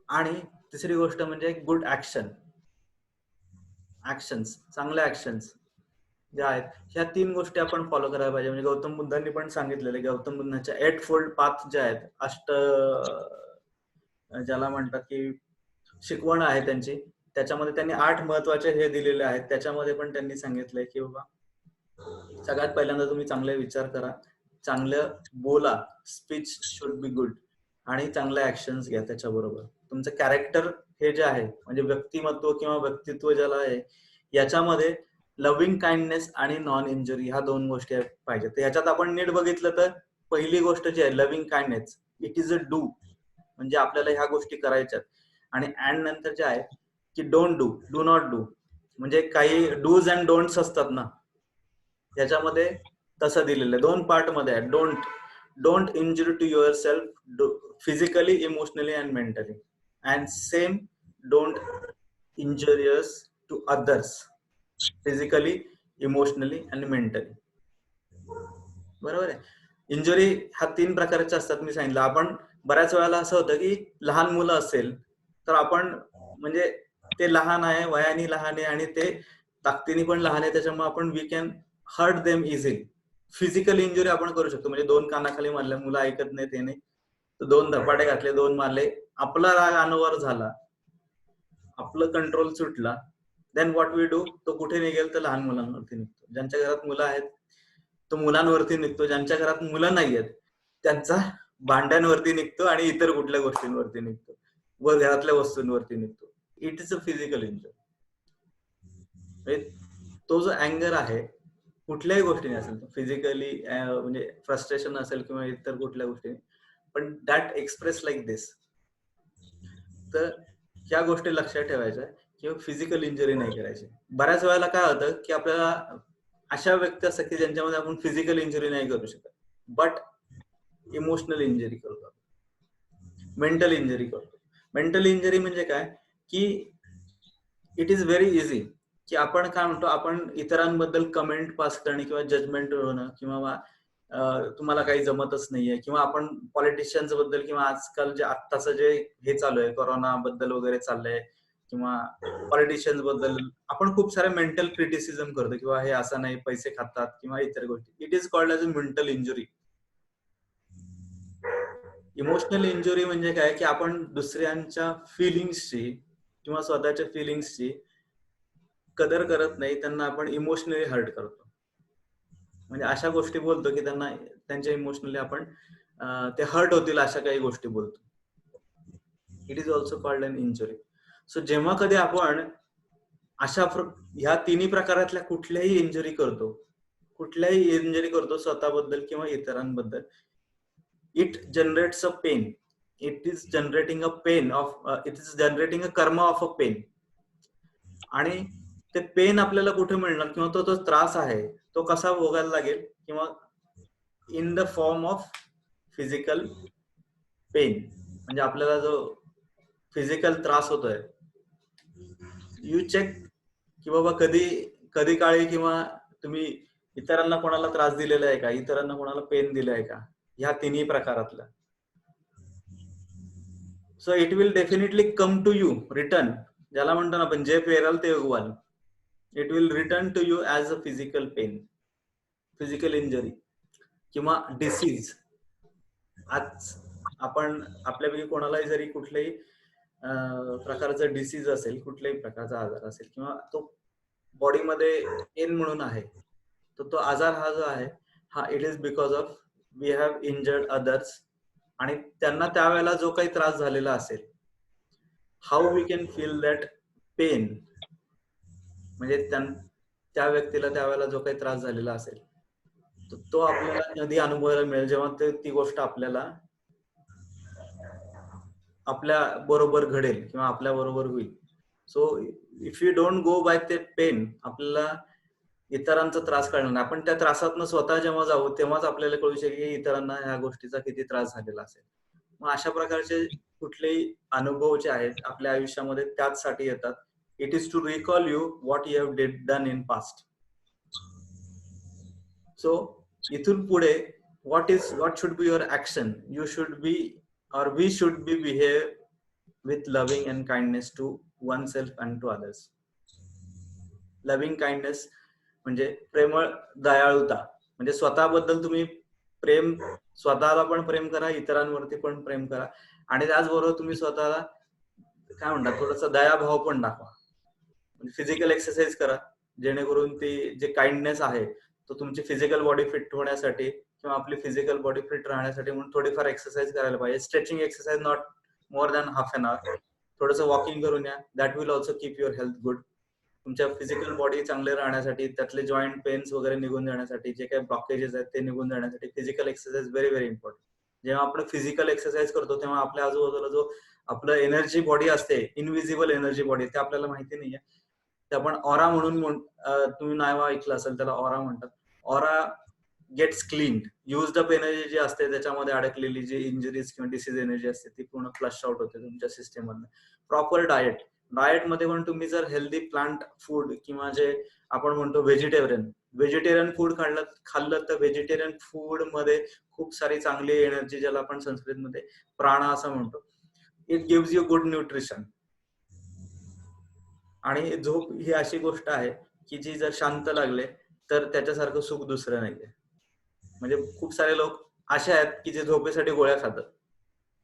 आणि तिसरी गोष्ट म्हणजे गुड ऍक्शन्स, चांगल्या ऍक्शन्स ज्या आहेत ह्या 3 गोष्टी आपण फॉलो करायला पाहिजे. म्हणजे गौतम बुद्धांनी पण सांगितलेले, गौतम बुद्धांच्या 8 फोल्ड पाथ ज्या आहेत, ज्याला म्हणतात की शिकवण आहे त्यांची, त्याच्यामध्ये त्यांनी 8 महत्वाचे हे दिलेले आहेत. त्याच्यामध्ये पण त्यांनी सांगितलंय की बाबा सगळ्यात पहिल्यांदा तुम्ही चांगले विचार करा, चांगलं बोला, स्पीच शुड बी गुड, आणि चांगल्या ऍक्शन्स घ्या त्याच्याबरोबर. तुमचं कॅरेक्टर हे जे आहे म्हणजे व्यक्तिमत्व किंवा व्यक्तित्व ज्याला आहे, याच्यामध्ये लव्हिंग काइंडनेस आणि नॉन इंजुरी ह्या 2 गोष्टी पाहिजेत. तर ह्याच्यात आपण नीट बघितलं तर पहिली गोष्ट जी आहे loving kindness, it is a do, म्हणजे आपल्याला ह्या गोष्टी करायच्यात. आणि अँड नंतर जे आहे की डोंट डू नॉट डू, म्हणजे काही डूज अँड डोंट्स असतात ना, याच्यामध्ये तसं दिलेलं आहे. 2 पार्ट मध्ये आहे. Don't injury to yourself physically, emotionally and mentally, and same don't injurious to others physically, emotionally and mentally. बरोबर आहे. इंजुरी हा 3 प्रकारच्या असतात मी सांगितलं. आपण बऱ्याच वेळेला असं होतं की लहान मुलं असेल तर आपण म्हणजे ते लहान आहे, वयाने लहान आहे आणि ते ताकदीने पण लहान आहे, त्याच्यामुळे आपण we can hurt them easily. Physical injury आपण करू शकतो, म्हणजे 2 कानाखाली मारल्या, मुलं ऐकत नाही ते नाही, तर 2 धपाटे घातले, 2 मारले, आपला राग अनावर झाला, आपलं कंट्रोल सुटला, देन व्हॉट वी डू, तो कुठे निघेल तर लहान मुलांवरती निघतो. ज्यांच्या घरात मुलं आहेत तो मुलांवरती निघतो, ज्यांच्या घरात मुलं नाही आहेत त्यांचा भांड्यांवरती निघतो आणि इतर कुठल्या गोष्टींवरती निघतो व घरातल्या वस्तूंवरती निघतो. It is a physical injury. तो जो अँगर आहे कुठल्याही गोष्टीने असेल, फिजिकली म्हणजे फ्रस्ट्रेशन असेल किंवा इतर कुठल्या गोष्टीने, पण दॅट एक्सप्रेस लाईक दिस. तर ह्या गोष्टी लक्षात ठेवायच्या किंवा फिजिकल इंजुरी नाही करायची. बऱ्याच वेळेला काय होतं की आपल्याला अशा व्यक्ती असतात की ज्यांच्यामध्ये आपण फिजिकल इंजुरी नाही करू शकत, बट इमोशनल इंजुरी करतो, मेंटल इंजुरी करतो. मेंटल इंजुरी म्हणजे काय की इट इज व्हेरी इझी की आपण काय म्हणतो, आपण इतरांबद्दल कमेंट पास करणे किंवा जजमेंट होणं किंवा तुम्हाला काही जमतच नाहीये, किंवा आपण पॉलिटिशियन्स बद्दल किंवा आजकाल जे आत्ताचं जे हे चालू आहे कोरोना बद्दल वगैरे चाललंय किंवा पॉलिटिशियन्स बद्दल आपण खूप सारे मेंटल क्रिटिसिझम करतो किंवा हे असं नाही, पैसे खातात किंवा इतर गोष्टी. It is called as a mental injury. Emotional injury म्हणजे काय की आपण दुसऱ्यांच्या फिलिंग्सची किंवा स्वतःच्या फिलिंग्सची कदर करत नाही, त्यांना आपण इमोशनली हर्ट करतो. म्हणजे अशा गोष्टी बोलतो की त्यांना त्यांच्या इमोशनली आपण ते हर्ट होतील अशा काही गोष्टी बोलतो. It is also called an injury. So जेव्हा कधी आपण ह्या तिन्ही प्रकारातल्या कुठल्याही इंजुरी करतो स्वतःबद्दल किंवा इतरांबद्दल, it generates a pain. It is generating a karma of a pain. आणि ते पेन आपल्याला कुठे मिळणार किंवा तो त्रास आहे तो कसा भोगायला लागेल, किंवा in the form of physical pain. म्हणजे आपल्याला जो फिजिकल त्रास होतोय, यू चेक की बाबा कधी काळी किंवा तुम्ही इतरांना कोणाला त्रास दिलेला आहे का, इतरांना कोणाला पेन दिलं आहे का, ह्या तिन्ही प्रकारातलं. So it will definitely come to you return. ज्याला म्हणतो ना आपण, जे पेराल ते उगवाल. It will return to you as a physical pain, physical injury किंवा डिसीज. आज आपण आपल्यापैकी कोणालाही जरी कुठल्याही प्रकारचं डिसीज असेल, कुठल्याही प्रकारचा आजार असेल किंवा तो बॉडीमध्ये पेन म्हणून आहे, तर तो आजार हा जो आहे हा it is because of we have injured others. आणि त्यांना त्यावेळेला जो काही त्रास झालेला असेल, how we can feel that pain. म्हणजे त्या व्यक्तीला त्यावेळेला जो काही त्रास झालेला असेल तो आपल्याला कधी अनुभवायला मिळेल जेव्हा ती गोष्ट आपल्या बरोबर घडेल किंवा आपल्या बरोबर होईल. So if you don't go by ते पेन, आपल्याला इतरांचा त्रास कळणार नाही. आपण त्या त्रासातनं स्वतः जेव्हा जाऊ तेव्हाच आपल्याला कळू शकेल की इतरांना ह्या गोष्टीचा किती त्रास झालेला असेल. मग अशा प्रकारचे कुठलेही अनुभव जे आहेत आपल्या आयुष्यामध्ये त्याचसाठी येतात. It is to recall you what you have done in past. So इथून पुढे what should be your action? You should be, or we should be, behave with loving and kindness to oneself and to others. Loving kindness म्हणजे प्रेमळ दयाळुता. म्हणजे स्वतःबद्दल तुम्ही स्वतःला पण प्रेम करा, इतरांवरती पण प्रेम करा, आणि त्याचबरोबर तुम्ही स्वतःला काय म्हणतात थोडासा दयाभाव पण दाखवा. म्हणजे फिजिकल एक्सरसाइज करा, जेणेकरून ती जे काइंडनेस आहे तो तुमची फिजिकल बॉडी फिट होण्यासाठी किंवा आपली फिजिकल बॉडी फिट राहण्यासाठी म्हणून थोडीफार एक्सरसाइज करायला पाहिजे. Stretching exercise, not more than half an आवर. थोडंसं वॉकिंग करून या. That will also keep your health good. तुमच्या फिजिकल बॉडी चांगले राहण्यासाठी, त्यातले जॉईंट पेन्स वगैरे निघून जाण्यासाठी, जे काही ब्लॉकेजेस आहेत ते निघून जाण्यासाठी physical exercise very very important. जेव्हा आपण फिजिकल एक्सरसाइज करतो तेव्हा आपल्या आजूबाजूला जो आपलं एनर्जी बॉडी असते, इनविजिबल एनर्जी बॉडी, ते आपल्याला माहिती नाहीये. ते आपण ऑरा म्हणून तुम्ही नाव ऐकलं असेल, त्याला ऑरा म्हणतात. Aura gets cleaned. Used up energy जी असते त्याच्यामध्ये अडकलेली जी इंजरीज किंवा डिसीज एनर्जी असते ती पूर्ण फ्लश आउट होते तुमच्या सिस्टम मधनं. प्रॉपर डाएटमध्ये पण तुम्ही जर हेल्दी प्लांट फूड किंवा जे आपण म्हणतो व्हेजिटेरियन फूड खाल्लं तर व्हेजिटेरियन फूड मध्ये खूप सारी चांगली एनर्जी, ज्याला आपण संस्कृतमध्ये प्राणा असं म्हणतो, it gives you good nutrition. आणि झोप ही अशी गोष्ट आहे की जी जर शांत लागले तर त्याच्यासारखं सुख दुसरं नाहीये. म्हणजे खूप सारे लोक असे आहेत की जे झोपेसाठी गोळ्या खातात.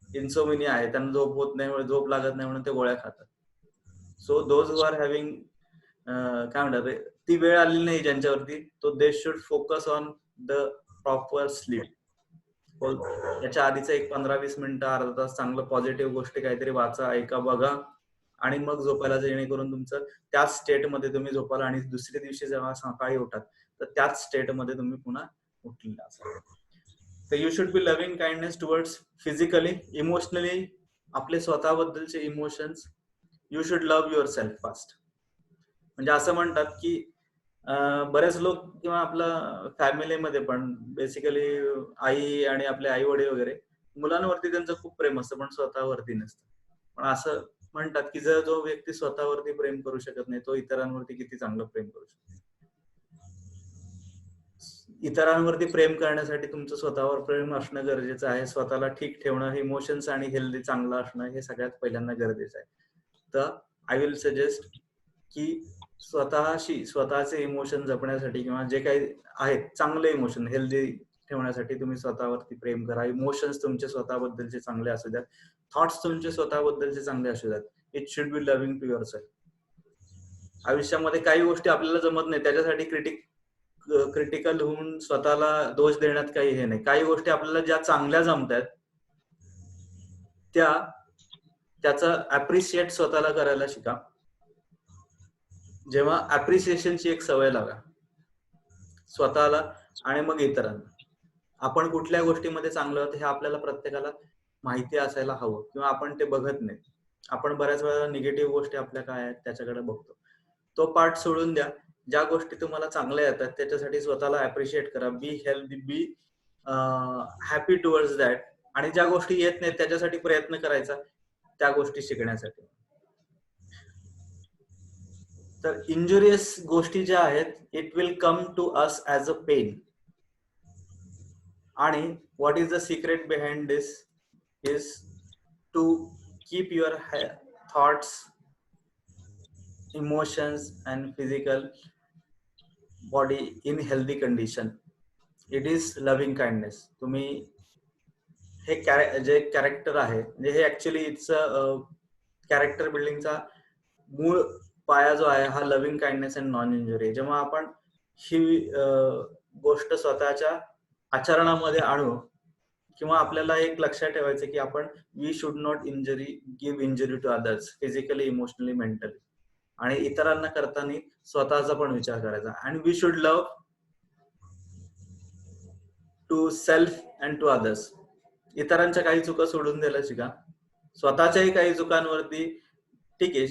इन्सोमिनिया आहे, त्यांना झोप होत नाही, झोप लागत नाही म्हणून ते गोळ्या खातात. So those who are having काय म्हणतात, ती वेळ आलेली नाही ज्यांच्यावरती, तो they should focus on the proper sleep. याच्या आधीच एक 15-20 मिनिटं, अर्धा तास चांगलं पॉझिटिव्ह गोष्टी काहीतरी वाचा, ऐका, बघा, आणि मग झोपायला, जेणेकरून तुमचं त्याच स्टेटमध्ये तुम्ही झोपाल आणि दुसऱ्या दिवशी जेव्हा सकाळी उठाल तर त्याच स्टेटमध्ये तुम्ही पुन्हा उठलेला असाल. तर you should be loving kindness towards physically, emotionally, आपले स्वतःबद्दलचे emotions. You should love your self first. म्हणजे असं म्हणतात की बरेच लोक किंवा आपल्या फॅमिलीमध्ये पण बेसिकली आई आणि आपले आई वडील वगैरे मुलांवरती त्यांचं खूप प्रेम असतं पण स्वतःवरती नसतं. पण असं म्हणतात की जो व्यक्ती स्वतःवरती प्रेम करू शकत नाही तो इतरांवरती किती चांगलं प्रेम करू शकतो. इतरांवरती प्रेम करण्यासाठी तुमचं स्वतःवर प्रेम असणं गरजेचं आहे. स्वतःला ठीक ठेवणं, इमोशन्स आणि हेल्दी चांगलं असणं हे सगळ्यात पहिल्यांदा गरजेचं आहे. तर आय विल सजेस्ट की स्वतःचे इमोशन जपण्यासाठी किंवा जे काही आहेत चांगले इमोशन हेल्दी ठेवण्यासाठी तुम्ही स्वतःवरती प्रेम करा. इमोशन्स तुमचे स्वतःबद्दलचे चांगले असू द्यात, थॉट्स तुमचे स्वतःबद्दलचे चांगले असू द्यात. It should be loving to yourself. आयुष्यामध्ये काही गोष्टी आपल्याला जमत नाही त्याच्यासाठी क्रिटिक क्रिटिकल होऊन स्वतःला दोष देण्यात काही हे नाही. काही गोष्टी आपल्याला ज्या चांगल्या जमतात त्याचं अप्रिशिएट स्वतःला करायला शिका. जेव्हा अप्रिसिएशनची एक सवय लागा स्वतःला आणि मग इतरांना. आपण कुठल्या गोष्टीमध्ये चांगलं होतं हे आपल्याला प्रत्येकाला माहिती असायला हवं, किंवा आपण ते बघत नाही. आपण बऱ्याच वेळा निगेटिव्ह गोष्टी आपल्या काय आहेत त्याच्याकडे बघतो. तो पार्ट सोडून द्या. ज्या गोष्टी तुम्हाला चांगल्या येतात त्याच्यासाठी स्वतःला अप्रिशिएट करा. Be healthy, be happy towards that. आणि ज्या गोष्टी येत नाहीत त्याच्यासाठी प्रयत्न करायचा त्या गोष्टी शिकण्यासाठी. तर इंजुरियस गोष्टी ज्या आहेत it will come to us as a pain. आणि what is the secret behind this is to keep your thoughts, emotions and physical body in healthy condition. It is loving kindness. तुम्ही हे जे character आहे म्हणजे हे actually it's character बिल्डिंगचा मूळ पाया जो आहे हा loving kindness and non injury. जेव्हा आपण ही गोष्ट स्वतःच्या आचरणामध्ये आणू, किंवा आपल्याला एक लक्षात ठेवायचं की आपण we should not give injury to others physically, emotionally, mentally. आणि इतरांना करताना स्वतःचा पण विचार करायचा. आणि we should love to self and to others. इतरांच्या काही चुका सोडून द्यायला शिका. स्वतःच्याही काही चुकांवरती ठीक आहे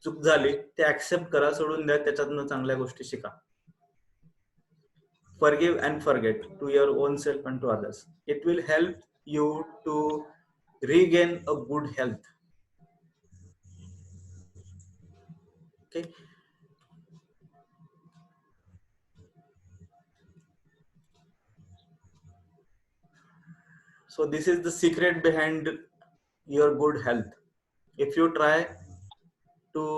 चूक झाली ते ऍक्सेप्ट करा, सोडून द्या, त्याच्यातून चांगल्या गोष्टी शिका. Forgive and forget to your own self and to others. It will help you to regain a good health. Okay. So this is the secret behind your good health. If you try to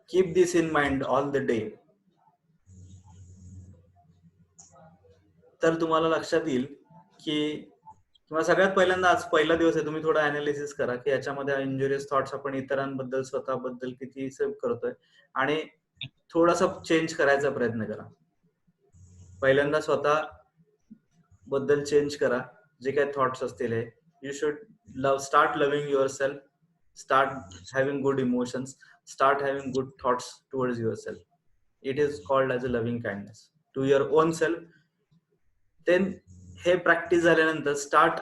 keep this in mind all the day, तर तुम्हाला लक्षात येईल की, किंवा सगळ्यात पहिल्यांदा आज पहिला दिवस आहे, तुम्ही थोडं अनालिसिस करा की याच्यामध्ये इंजुरियस थॉट्स आपण इतरांबद्दल, स्वतःबद्दल किती सेव्ह करतोय, आणि थोडासा चेंज करायचा प्रयत्न करा. पहिल्यांदा स्वतः बद्दल चेंज करा. जे काही थॉट्स असतील हे you should start loving yourself, start having good emotions, start having good thoughts towards yourself. It is called as a loving kindness to your own self. Then हे practice झाल्यानंतर start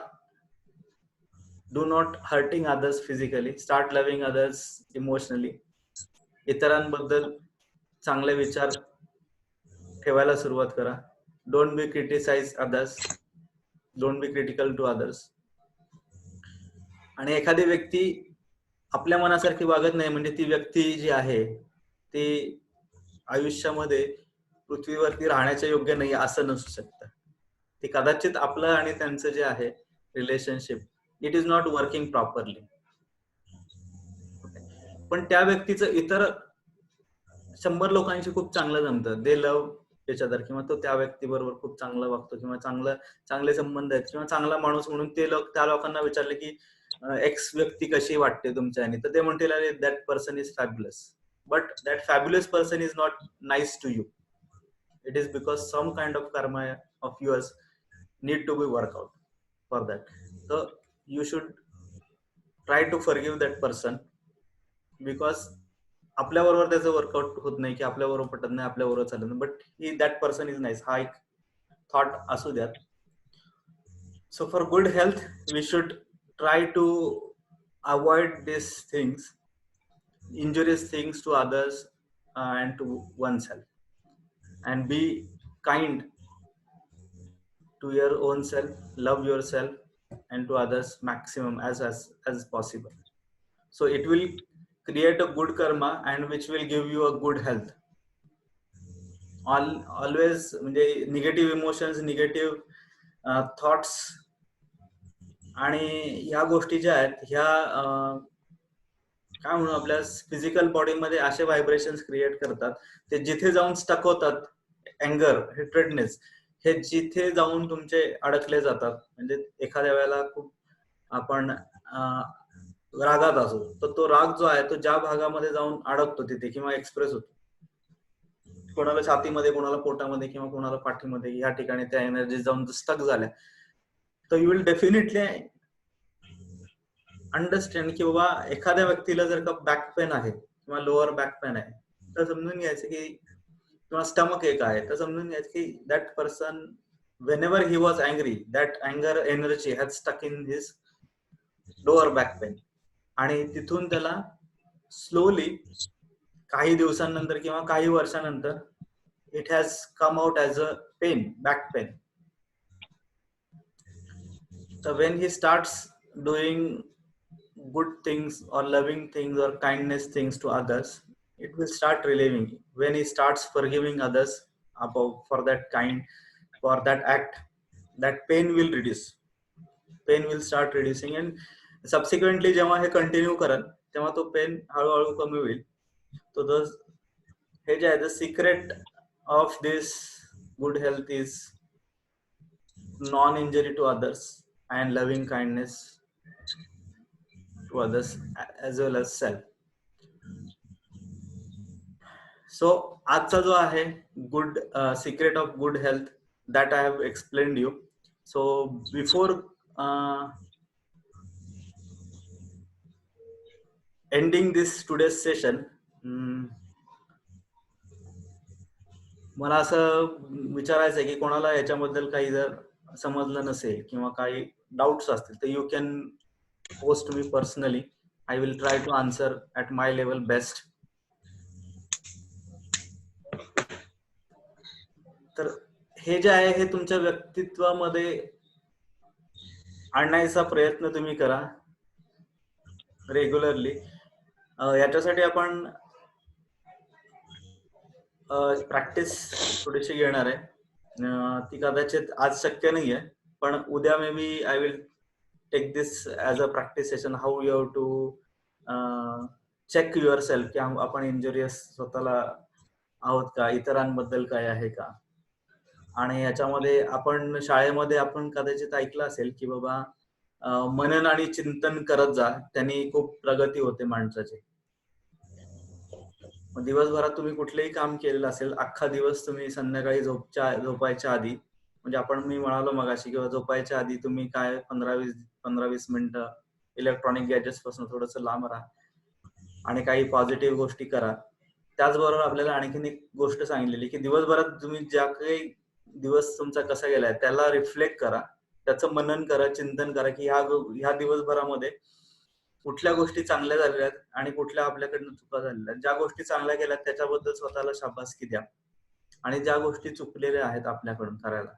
do not hurting others physically, start loving others emotionally. इतरांबद्दल चांगले विचार ठेवायला सुरुवात करा. Don't be criticise others, don't be critical to others. आणि एखादी व्यक्ती आपल्या मनासारखी वागत नाही म्हणजे ती व्यक्ती जी आहे ती आयुष्यामध्ये पृथ्वीवरती राहण्याच्या योग्य नाही असं नसू शकतं. ते कदाचित आपलं आणि त्यांचं जे आहे relationship it is not working properly. पण त्या व्यक्तीचं इतर 100 लोकांशी खूप चांगलं जमतं. दे लव्ह इच अदर, किंवा तो त्या व्यक्तीबरोबर खूप चांगला वागतो, किंवा चांगले संबंध आहेत, किंवा चांगला माणूस म्हणून ते लोक त्या लोकांना विचारले की एक्स व्यक्ती कशी वाटते तुमच्यानी, तर ते म्हणतील अरे that person is fabulous. But that fabulous person is not nice to you. It is because some kind of karma of yours need to be work out for that. So you should try to forgive that person, because आपल्या बरोबर त्याचं workout होत नाही, की आपल्या बरोबर पटत नाही, आपल्या बरोबर चालत नाही, but that person is nice, हा एक थॉट असू द्या. So for good health we should try to avoid this things, injurious things to others and to oneself, and be kind to your own self, love yourself and to others maximum as possible. So it will create a good karma and which will give you a good health. Always म्हणजे negative emotions, negative thoughts आणि ह्या गोष्टी ज्या आहेत ह्या काय म्हणू आपल्या फिजिकल बॉडीमध्ये असे व्हायब्रेशन्स क्रिएट करतात, ते जिथे जाऊन स्टक होतात, अँगर, हेट्रेडनेस, हे जिथे जाऊन तुमचे अडकले जातात. म्हणजे एखाद्या वेळेला खूप आपण रागात असो तर तो राग जो आहे तो ज्या भागामध्ये जाऊन अडकतो तिथे किंवा एक्सप्रेस होतो, कोणाला छातीमध्ये, कोणाला पोटामध्ये किंवा कोणाला पाठीमध्ये या ठिकाणी त्या एनर्जी जाऊन स्टक झाल्या, तर यू विल डेफिनेटली अंडरस्टँड की बाबा एखाद्या व्यक्तीला जर का बॅक पेन आहे किंवा लोअर बॅक पेन आहे, तर समजून घ्यायचं की किंवा स्टमक एक आहे, तर समजून घ्यायचं की that person whenever he was angry, that anger energy had stuck in his lower back pain. आणि तिथून त्याला स्लोली काही दिवसांनंतर किंवा काही वर्षानंतर it has come out as a pain, back pain. So when he starts doing good things or loving things or kindness things to others, it will start relieving. When he starts forgiving others about for that kind, for that act, that pain will reduce. Pain will start reducing and subsequently जेव्हा हे continue करल तेव्हा तो pen हळूहळू कमी होईल. तो हे जे आहे the secret of this good health is non injury to others and loving kindness to others as well as self. So आजचा जो आहे good secret of good health that I have explained you. So before ending this today's session, मला असं विचारायचं आहे की कोणाला याच्याबद्दल काही जर समजलं नसेल किंवा काही डाऊट्स असतील तर you can post me personally. I will try to answer at my level best. तर हे जे आहे हे तुमच्या व्यक्तित्वामध्ये आणण्याचा प्रयत्न तुम्ही करा रेग्युलरली. याच्यासाठी आपण प्रॅक्टिस थोडीशी घेणार आहे. ती कदाचित आज शक्य नाहीये, पण उद्या maybe I will take this as a practice session. How you have to check yourself की आपण इंजुरियस स्वतःला आहोत का, इतरांबद्दल काय आहे का. आणि याच्यामध्ये आपण शाळेमध्ये आपण कदाचित ऐकलं असेल की बाबा मनन आणि चिंतन करत जा, त्यांनी खूप प्रगती होते माणसाची. दिवसभरात तुम्ही कुठलेही काम केलेलं असेल, अख्खा दिवस तुम्ही संध्याकाळी झोपायच्या आधी, म्हणजे आपण मी म्हणालो मगाशी किंवा झोपायच्या आधी तुम्ही काय 15-20 मिनिटं इलेक्ट्रॉनिक गॅजेट्स पासून थोडंसं लांब राहा आणि काही पॉझिटिव्ह गोष्टी करा. त्याचबरोबर आपल्याला आणखीन एक गोष्ट सांगितलेली की दिवसभरात तुम्ही ज्या काही दिवस तुमचा कसा गेलाय त्याला रिफ्लेक्ट करा, त्याचं मनन करा, चिंतन करा की ह्या दिवसभरामध्ये कुठल्या गोष्टी चांगल्या झालेल्या आहेत आणि कुठल्या आपल्याकडनं चुका झालेल्या आहेत. ज्या गोष्टी चांगल्या गेल्यात त्याच्याबद्दल स्वतःला शाबासकी द्या आणि ज्या गोष्टी चुकलेल्या आहेत आपल्याकडून करायला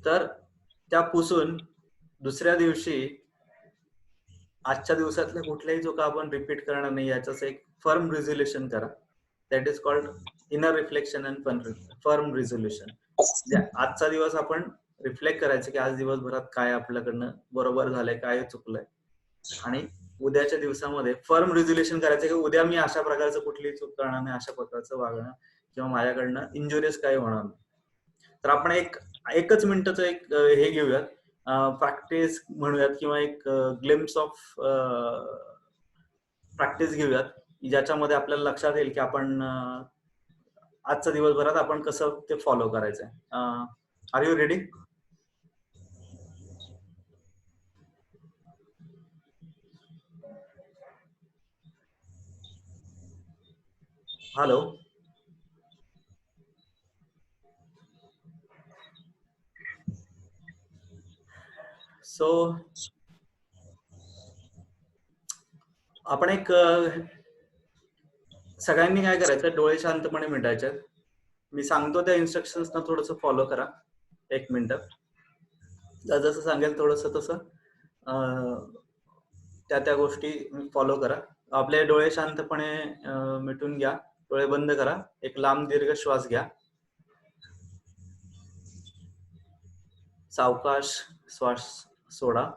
तर त्या पुसून दुसऱ्या दिवशी आजच्या दिवसातल्या कुठल्याही चुका आपण रिपीट करणार नाही याचं एक फर्म रिझोल्युशन करा. That is called inner reflection and firm resolution. आजचा दिवस आपण रिफ्लेक्ट करायचं की आज दिवसभरात काय आपल्याकडनं बरोबर झालंय, काय चुकलंय, आणि उद्याच्या दिवसामध्ये फर्म रिझोल्युशन करायचं की उद्या मी अशा प्रकारचं कुठलीही चूक करणार नाही, अशा प्रकारचं वागणं किंवा माझ्याकडनं इंजुरियस काही होणार नाही. तर आपण एकच मिनिटाचं एक हे घेऊयात, प्रॅक्टिस म्हणूयात किंवा एक ग्लिम्स ऑफ प्रॅक्टिस घेऊयात ज्याच्यामध्ये आपल्याला लक्षात येईल की आपण आजच्या दिवसभरात आपण कसं ते फॉलो करायचंय. Are you ready? Hello. So आपण एक सगळ्यांनी काय करायचं, डोळे शांतपणे मिटायचे. मी सांगतो त्या इन्स्ट्रक्शन्स ना थोडंसं फॉलो करा. 1 मिनिट जसं सांगेल थोडंसं तसं त्या गोष्टी फॉलो करा. आपले डोळे शांतपणे मिटून घ्या, डोळे बंद करा, एक लांब दीर्घ श्वास घ्या, सावकाश श्वास सोडा,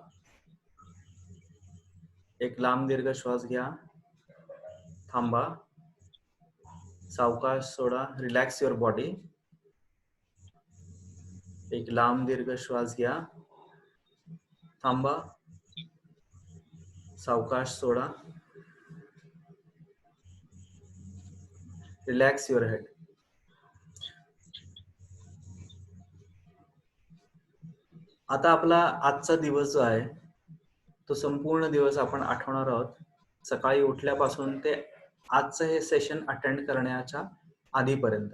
एक लांब दीर्घ श्वास घ्या, थांबा, सावकाश सोडा, रिलॅक्स युअर बॉडी, एक लांब दीर्घ श्वास घ्या, थांबा, सावकाश सोडा, रिलॅक्स युअर हेड. आता आपला आजचा दिवस जो आहे तो संपूर्ण दिवस आपण आठवणार आहोत, सकाळी उठल्यापासून ते आजचं हे सेशन अटेंड करण्याच्या आधीपर्यंत.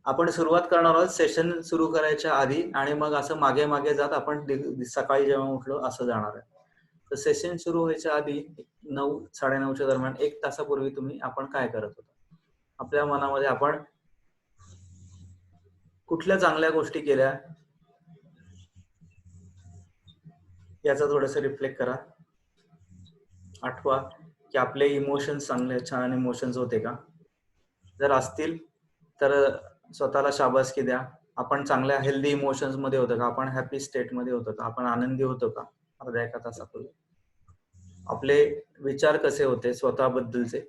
आपण सुरुवात करणार आहोत सेशन सुरू करायच्या आधी, आणि मग असं मागे मागे जात आपण सकाळी जेव्हा उठलो असं जाणार आहे. तर सेशन सुरू व्हायच्या आधी 9-9:30च्या दरम्यान 1 तासापूर्वी आपण काय करत होता? आपल्या मनामध्ये आपण कुठल्या चांगल्या गोष्टी केल्या याचा थोडंसं रिफ्लेक्ट करा. आठवा की आपले इमोशन्स चांगले छान इमोशन्स होते का? जर असतील तर स्वतःला शाबासकी द्या. आपण चांगल्या हेल्दी इमोशन्स मध्ये होतो का? आपण हॅपी स्टेट मध्ये होतो का? आपण आनंदी होतो का अर्ध्या 1 तासापूर्वी? आपले विचार कसे होते स्वतःबद्दलचे?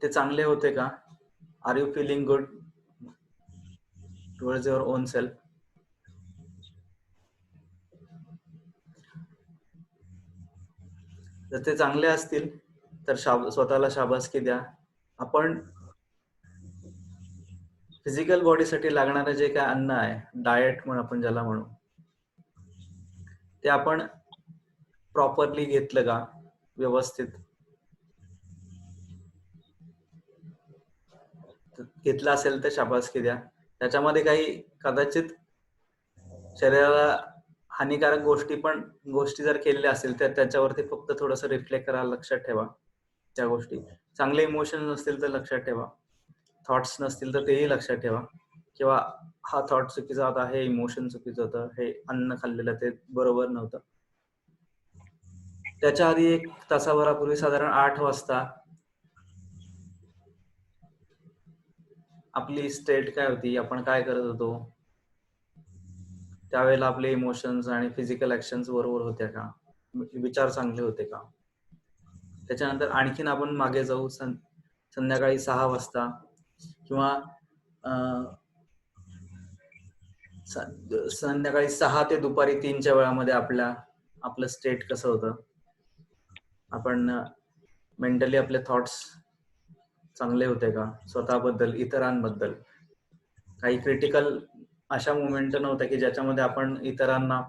ते चांगले होते का? Are you feeling good towards your own self? जर ते चांगले असतील तर स्वतःला शाबासकी द्या. आपण फिजिकल बॉडीसाठी लागणारे जे काय अन्न आहे, डाएट म्हणून आपण ज्याला म्हणू, ते आपण प्रॉपरली घेतलं का? व्यवस्थित घेतलं असेल तर शाबासकी द्या. त्याच्यामध्ये काही कदाचित शरीराला हानिकारक गोष्टी जर केलेल्या असतील तर त्याच्यावरती फक्त थोडंसं रिफ्लेक्ट करा, लक्षात ठेवा त्या गोष्टी. चांगले इमोशन नसतील तर लक्षात ठेवा, थॉट्स नसतील तर तेही लक्षात ठेवा, किंवा हा थॉट चुकीचा होता, हे इमोशन चुकीचं होतं, हे अन्न खाल्लेलं ते बरोबर नव्हतं. त्याच्या आधी 1 तासाभरापूर्वी साधारण 8 वाजता आपली स्टेट काय होती, आपण काय करत होतो, त्यावेळेला आपले इमोशन्स आणि फिजिकल ऍक्शन्स बरोबर होत्या का? विचार चांगले होते का? त्याच्यानंतर आणखीन आपण मागे जाऊ. संध्याकाळी 6 वाजता किंवा संध्याकाळी 6 ते दुपारी 3च्या वेळामध्ये आपलं स्टेट कसं होतं? आपण मेंटली आपले थॉट्स चांगले होते का? स्वतःबद्दल, इतरांबद्दल काही क्रिटिकल अशा मुवमेंट नव्हत्या की ज्याच्यामध्ये आपण इतरांना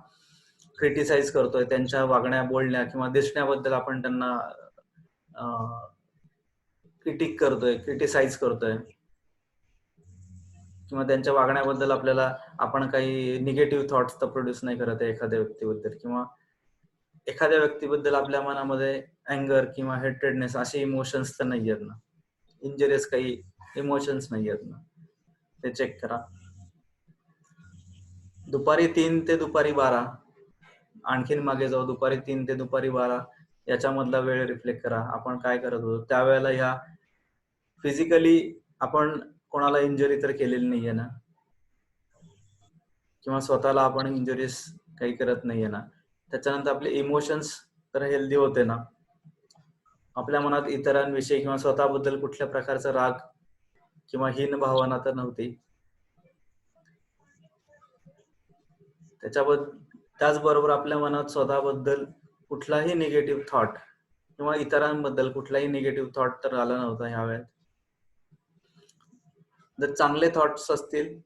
क्रिटिसाइज करतोय, त्यांच्या वागण्या, बोलण्या किंवा दिसण्याबद्दल आपण त्यांना क्रिटिसाइज करतोय, किंवा त्यांच्या वागण्याबद्दल आपण काही निगेटिव्ह थॉट्स तर प्रोड्यूस नाही करत आहे एखाद्या व्यक्तीबद्दल, किंवा एखाद्या व्यक्तीबद्दल आपल्या मनामध्ये अँगर किंवा हेट्रेडनेस असे इमोशन्स तर नाही आहेत ना? इंजरियस काही इमोशन्स नाही आहेत ना? ते चेक करा. दुपारी 3 ते दुपारी 12, आणखीन मागे जाऊ, दुपारी 3 ते दुपारी 12 याच्यामधला वेळ रिफ्लेक्ट करा. आपण काय करत होतो त्यावेळेला? ह्या फिजिकली आपण कोणाला इंजरी तर केलेली नाहीये ना, किंवा स्वतःला आपण इंजरीज काही करत नाहीये ना? त्याच्यानंतर आपले इमोशन्स तर हेल्दी होते ना? आपल्या मनात इतरांविषयी किंवा स्वतःबद्दल कुठल्या प्रकारचा राग किंवा हीन भावना तर नव्हती. त्याचबरोबर आपल्या मनात स्वतःबद्दल कुठलाही निगेटिव्ह थॉट किंवा इतरांबद्दल कुठलाही निगेटिव्ह थॉट तर आला नव्हता ह्या वेळेत. जर चांगले थॉट्स असतील,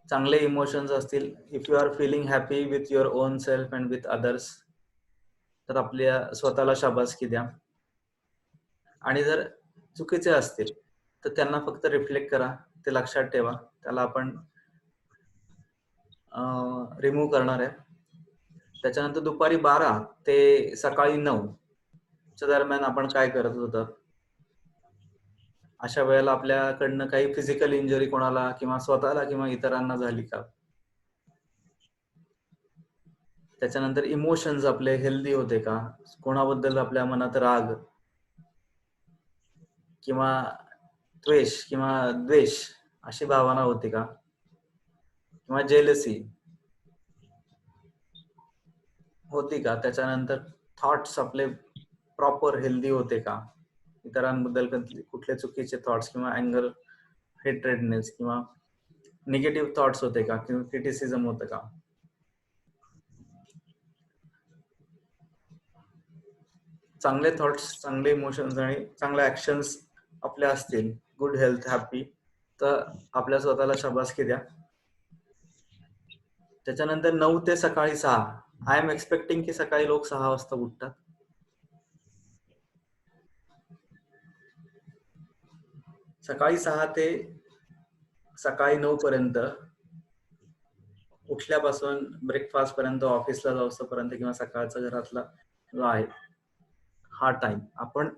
चांगले इमोशन्स असतील, if you are feeling happy with your own self and with others, तर आपल्या स्वतःला शाबासकी द्या. आणि जर चुकीचे असतील तर त्यांना फक्त रिफ्लेक्ट करा, ते लक्षात ठेवा, त्याला आपण रिमूव्ह करणार आहे. त्याच्यानंतर दुपारी 12 ते सकाळी 9च्या दरम्यान आपण काय करत होतो? अशा वेळेला आपल्याकडनं काही फिजिकल इंजरी कोणाला किंवा स्वतःला किंवा इतरांना झाली का? त्याच्यानंतर इमोशन्स आपले हेल्दी होते का? कोणाबद्दल आपल्या मनात राग किंवा द्वेष किंवा द्वेष अशी भावना होती का? किंवा जेलसी होती का? त्याच्यानंतर थॉट्स आपले प्रॉपर हेल्दी होते का? इतरांबद्दल कुठले चुकीचे थॉट्स किंवा अँगर, हेट्रेडनेस किंवा निगेटिव्ह थॉट्स होते का? किंवा क्रिटिसिझम होतं का? चांगले थॉट्स, चांगले इमोशन्स आणि चांगले ऍक्शन्स आपले असतील, गुड हेल्थ, हॅपी, तर आपल्या स्वतःला शाबासकी द्या. त्याच्यानंतर 9 ते सकाळी 6. आय एम एक्सपेक्टिंग की सकाळी लोक 6 वाजता उठतात. सकाळी 6 ते सकाळी 9 पर्यंत उठल्यापासून ब्रेकफास्ट पर्यंत, ऑफिसला जाऊपर्यंत किंवा सकाळचा घरातला जो आहे हा टाइम आपण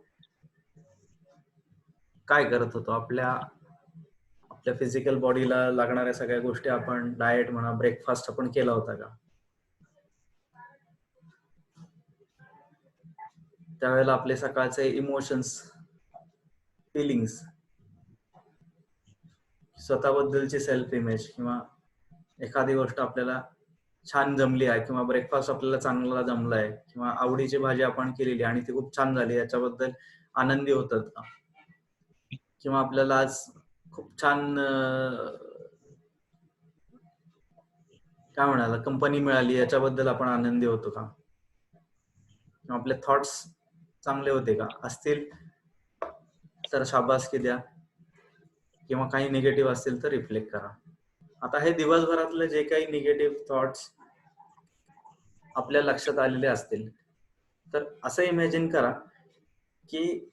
काय करत होतो? आपल्या फिजिकल बॉडीला लागणाऱ्या सगळ्या गोष्टी आपण डाएट म्हणा, ब्रेकफास्ट आपण केला होता का? त्यावेळेला आपले सकाळचे इमोशन्स, फिलिंग्स, स्वतःबद्दलची सेल्फ इमेज किंवा एखादी गोष्ट आपल्याला छान जमली आहे किंवा ब्रेकफास्ट आपल्याला चांगला जमला आहे किंवा आवडीची भाजी आपण केलेली आणि ती खूप छान झाली, याच्याबद्दल आनंदी होतात का? किंवा आपल्याला आज खूप छान काय म्हणाला कंपनी मिळाली, याच्याबद्दल आपण आनंदी होतो का? आपले थॉट्स चांगले होते का? असतील तर शाबासकी द्या, किंवा काही निगेटिव्ह असतील तर रिफ्लेक्ट करा. आता हे दिवसभरातले जे काही निगेटिव्ह थॉट्स आपल्या लक्षात आलेले असतील, तर असं इमॅजिन करा की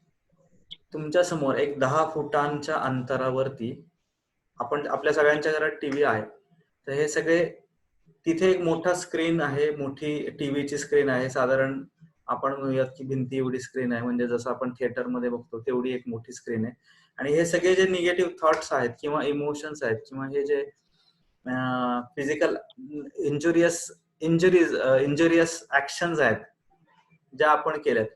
तुमच्या समोर एक 10 फुटांच्या अंतरावरती आपण, आपल्या सगळ्यांच्या घरात टीव्ही आहे, तर हे सगळे तिथे एक मोठा स्क्रीन आहे, मोठी टीव्हीची स्क्रीन आहे, साधारण आपण म्हणूयात की भिंती एवढी स्क्रीन आहे, म्हणजे जसं आपण थिएटरमध्ये बघतो तेवढी एक मोठी स्क्रीन आहे. आणि हे सगळे जे निगेटिव्ह थॉट्स आहेत किंवा इमोशन्स आहेत किंवा हे जे फिजिकल इंजुरियस ऍक्शन्स आहेत ज्या आपण केल्यात,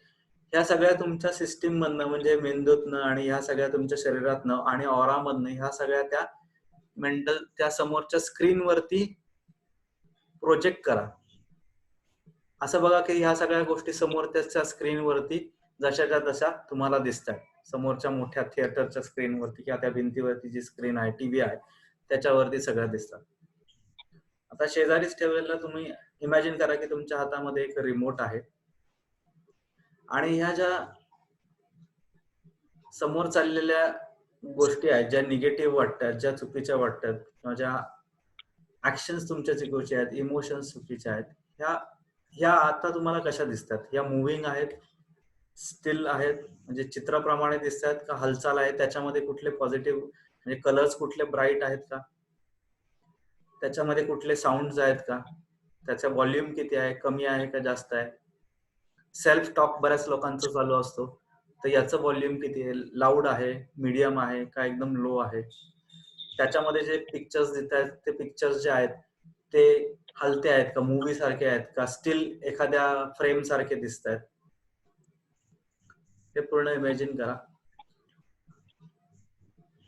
ह्या सगळ्या तुमच्या सिस्टीम मधनं, म्हणजे मेंदूतनं आणि ह्या सगळ्या तुमच्या शरीरातनं आणि ऑरामधनं, ह्या सगळ्या त्या मेंटल त्या समोरच्या स्क्रीनवरती प्रोजेक्ट करा. असं बघा की ह्या सगळ्या गोष्टी समोरच्या स्क्रीनवरती जशाच्या तशा तुम्हाला दिसतात, समोरच्या मोठ्या थिएटरच्या स्क्रीनवरती किंवा त्या भिंतीवरती जी स्क्रीन आहे, टीव्ही आहे, त्याच्यावरती सगळ्या दिसतात. आता शेजारीच ठेवलेला तुम्ही इमॅजिन करा की तुमच्या हातामध्ये एक रिमोट आहे आणि ह्या ज्या समोर चाललेल्या गोष्टी आहेत, ज्या निगेटिव्ह वाटतात, ज्या चुकीच्या वाटतात किंवा ज्या ऍक्शन्स तुमच्या चुकीच्या आहेत, इमोशन्स चुकीच्या आहेत, ह्या आता तुम्हाला कशा दिसतात? ह्या मुव्हिंग आहेत, स्टिल आहेत, म्हणजे चित्राप्रमाणे दिसतात का हालचाल आहे? त्याच्यामध्ये कुठले पॉझिटिव्ह म्हणजे कलर्स कुठले ब्राईट आहेत का? त्याच्यामध्ये कुठले साऊंड्स आहेत का? त्याचा व्हॉल्यूम किती आहे, कमी आहे का जास्त आहे? सेल्फ टॉक बऱ्याच लोकांचा चालू असतो, तर याचं व्हॉल्यूम किती आहे, लाऊड आहे, मीडियम आहे का एकदम लो आहे? त्याच्यामध्ये जे पिक्चर्स दिसत आहेत, ते पिक्चर्स जे आहेत ते हलते आहेत का, मूवी सारखे आहेत का, स्टिल एखाद्या फ्रेम सारखे दिसत आहेत? ते पूर्ण इमॅजिन करा.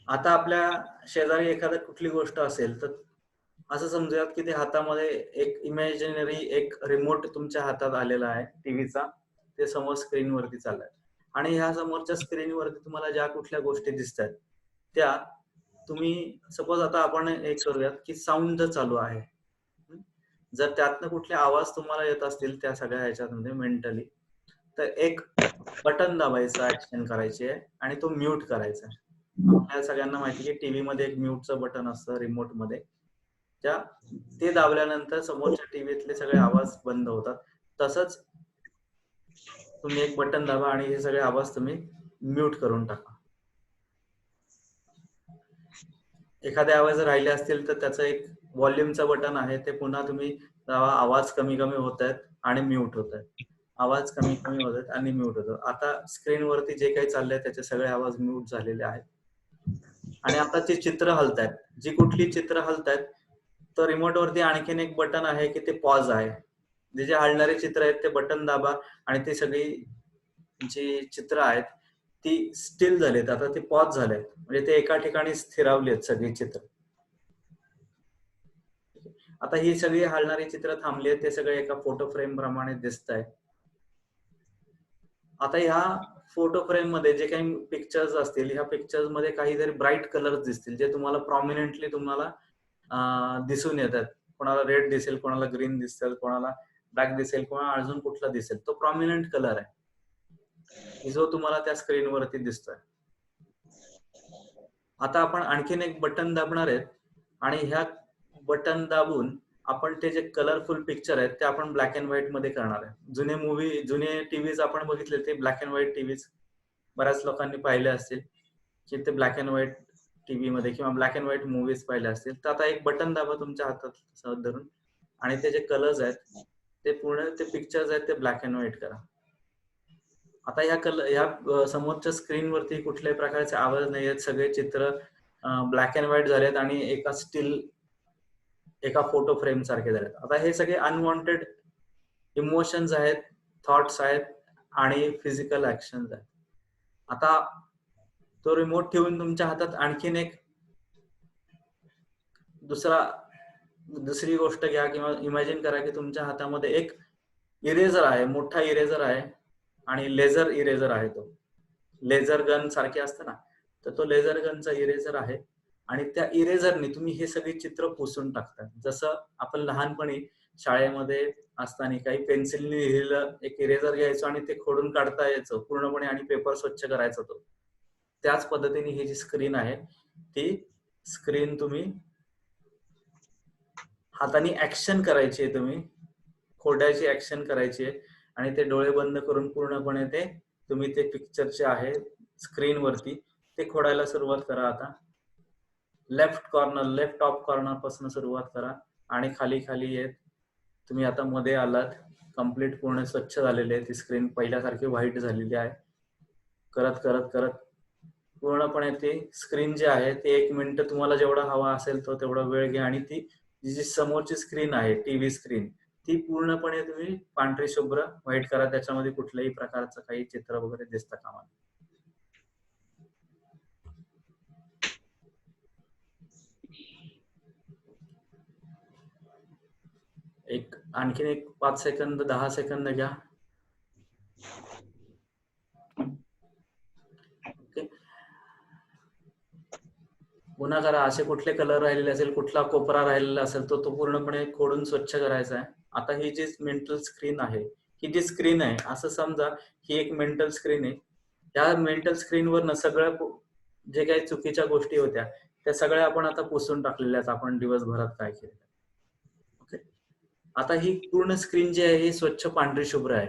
आता आपल्या शेजारी एखादी कुठली गोष्ट असेल, तर असं समजूयात की ते हातामध्ये एक इमॅजिनरी एक रिमोट तुमच्या हातात आलेला आहे टीव्हीचा, ते समोर स्क्रीनवरती चाललाय आणि ह्या समोरच्या स्क्रीनवरती तुम्हाला ज्या कुठल्या गोष्टी दिसतात त्या तुम्ही, सपोज आता आपण एक करूयात की साऊंड जर चालू आहे, जर त्यातनं कुठले आवाज तुम्हाला येत असतील त्या सगळ्या ह्याच्यामध्ये मेंटली, तर एक बटन दाबायचं, ऍक्शन करायची आहे आणि तो म्यूट करायचा आहे. आपल्या सगळ्यांना माहिती की टीव्ही मध्ये एक म्यूटचं बटन असतं रिमोट मध्ये, ते दाबल्यानंतर समोरच्या टीव्हीतले सगळे आवाज बंद होतात. तसंच तुम्ही एक बटन दाबा आणि हे सगळे आवाज तुम्ही म्यूट करून टाका. एखादे आवाज राहिले असतील तर त्याचं एक व्हॉल्यूमचं बटन आहे, ते पुन्हा तुम्ही दाबा, आवाज कमी कमी होत आहेत आणि म्यूट होत आहेत, आवाज कमी कमी होत आहेत आणि म्यूट होत. आता स्क्रीनवरती जे काही चाललंय त्याचे सगळे आवाज म्यूट झालेले आहेत. आणि आता जी चित्र हलतायत, जी कुठली चित्र हलतायत, तर रिमोट वरती आणखीन एक बटन आहे की ते पॉज आहे. जे हलणारे चित्र आहेत ते बटन दाबा आणि ते सगळी जी चित्र आहेत ती स्टिल झालेत, आता ते पॉज झालेत, म्हणजे ते एका ठिकाणी स्थिरावलेत सगळी चित्र. आता ही सगळी हलणारी चित्र थांबली आहेत, ते सगळे एका फोटो फ्रेम प्रमाणे दिसत आहेत. आता ह्या फोटो फ्रेम मध्ये जे काही पिक्चर्स असतील, ह्या पिक्चर्स मध्ये काहीतरी ब्राईट कलर्स दिसतील जे तुम्हाला प्रॉमिनंटली तुम्हाला दिसून येतात. कोणाला रेड दिसेल, कोणाला ग्रीन दिसेल, कोणाला ब्लॅक दिसेल, कोणाला अजून कुठला दिसेल. तो प्रॉमिनंट कलर आहे जो तुम्हाला त्या स्क्रीनवरती दिसतोय. आता आपण आणखीन एक बटन दाबणार आहेत आणि ह्या बटन दाबून आपण ते जे कलरफुल पिक्चर आहेत ते आपण ब्लॅक अँड व्हाईट मध्ये करणार आहे. जुने टीव्हीज आपण बघितले ते ब्लॅक अँड व्हाईट टीव्हीज बऱ्याच लोकांनी पाहिले असतील की ते ब्लॅक अँड व्हाईट टीव्ही मध्ये किंवा ब्लॅक अँड व्हाईट मूवीज पाहिले असतील. तर आता एक बटन दाबा तुमच्या हातात सहज धरून आणि ते जे कलर्स आहेत ते पूर्ण ते पिक्चर्स आहेत ते ब्लॅक अँड व्हाईट करा. आता ह्या समोरच्या स्क्रीनवरती कुठल्याही प्रकारचे आवाज नाही आहेत, सगळे चित्र ब्लॅक अँड व्हाईट झालेत आणि एका फोटो फ्रेम सारखे झालेत. आता हे सगळे अनवॉन्टेड इमोशन्स आहेत, थॉट्स आहेत आणि फिजिकल ऍक्शन्स आहेत. आता तो रिमोट ठेवून तुमच्या हातात आणखीन एक दुसरी गोष्ट घ्या किंवा इमॅजिन करा की तुमच्या हातामध्ये एक इरेजर आहे, मोठा इरेजर आहे आणि लेझर इरेजर आहे. तो लेझर गन सारखे असतं ना, तर तो लेझर गनचा इरेजर आहे आणि त्या इरेजरने तुम्ही हे सगळे चित्र पुसून टाकता. जसं आपण लहानपणी शाळेमध्ये असताना काही पेन्सिलने लिहिलेलं एक इरेजर घ्यायचो आणि ते खोडून काढता यायचं पूर्णपणे आणि पेपर स्वच्छ करायचा तो. त्याच पद्धतीने ही जी स्क्रीन आहे ती स्क्रीन तुम्ही हाताने ऍक्शन करायची आहे, तुम्ही खोडायची ऍक्शन करायची आहे आणि ते डोळे बंद करून पूर्णपणे तुम्ही ते पिक्चरचे आहे स्क्रीन वरती ते खोडायला सुरुवात करा. आता लेफ्ट टॉप कॉर्नर पासून सुरुवात करा आणि खाली खाली येत तुम्ही आता मध्ये आलात. कम्प्लीट पूर्ण स्वच्छ झालेली आहे ती स्क्रीन, पहिल्यासारखी व्हाईट झालेली आहे. करत करत करत पूर्णपणे ती स्क्रीन जी आहे ती 1 मिनिट तुम्हाला जेवढा हवा असेल तो तेवढा वेळ घ्या आणि ती जी समोरची स्क्रीन आहे टीव्ही स्क्रीन ती पूर्णपणे तुम्ही पांढरी शुभ्र व्हाईट करा. त्याच्यामध्ये कुठल्याही प्रकारचं काही चित्र वगैरे दिसतं कामा नये. आणखीन एक 5 सेकंद 10 सेकंद घ्या. ओके, पुन्हा करा. असे कुठले कलर राहिलेले असेल, कुठला कोपरा राहिलेला असेल तो पूर्णपणे खोडून स्वच्छ करायचा आहे. आता ही जी मेंटल स्क्रीन आहे, ही जी स्क्रीन आहे असं समजा ही एक मेंटल स्क्रीन आहे. त्या मेंटल स्क्रीनवर सगळं जे काही चुकीच्या गोष्टी होत्या त्या सगळ्या आपण आता पुसून टाकलेल्या आहेत आपण दिवसभरात काय केलं. ओके, आता ही पूर्ण स्क्रीन जी आहे ही स्वच्छ पांढरी शुभ्र आहे.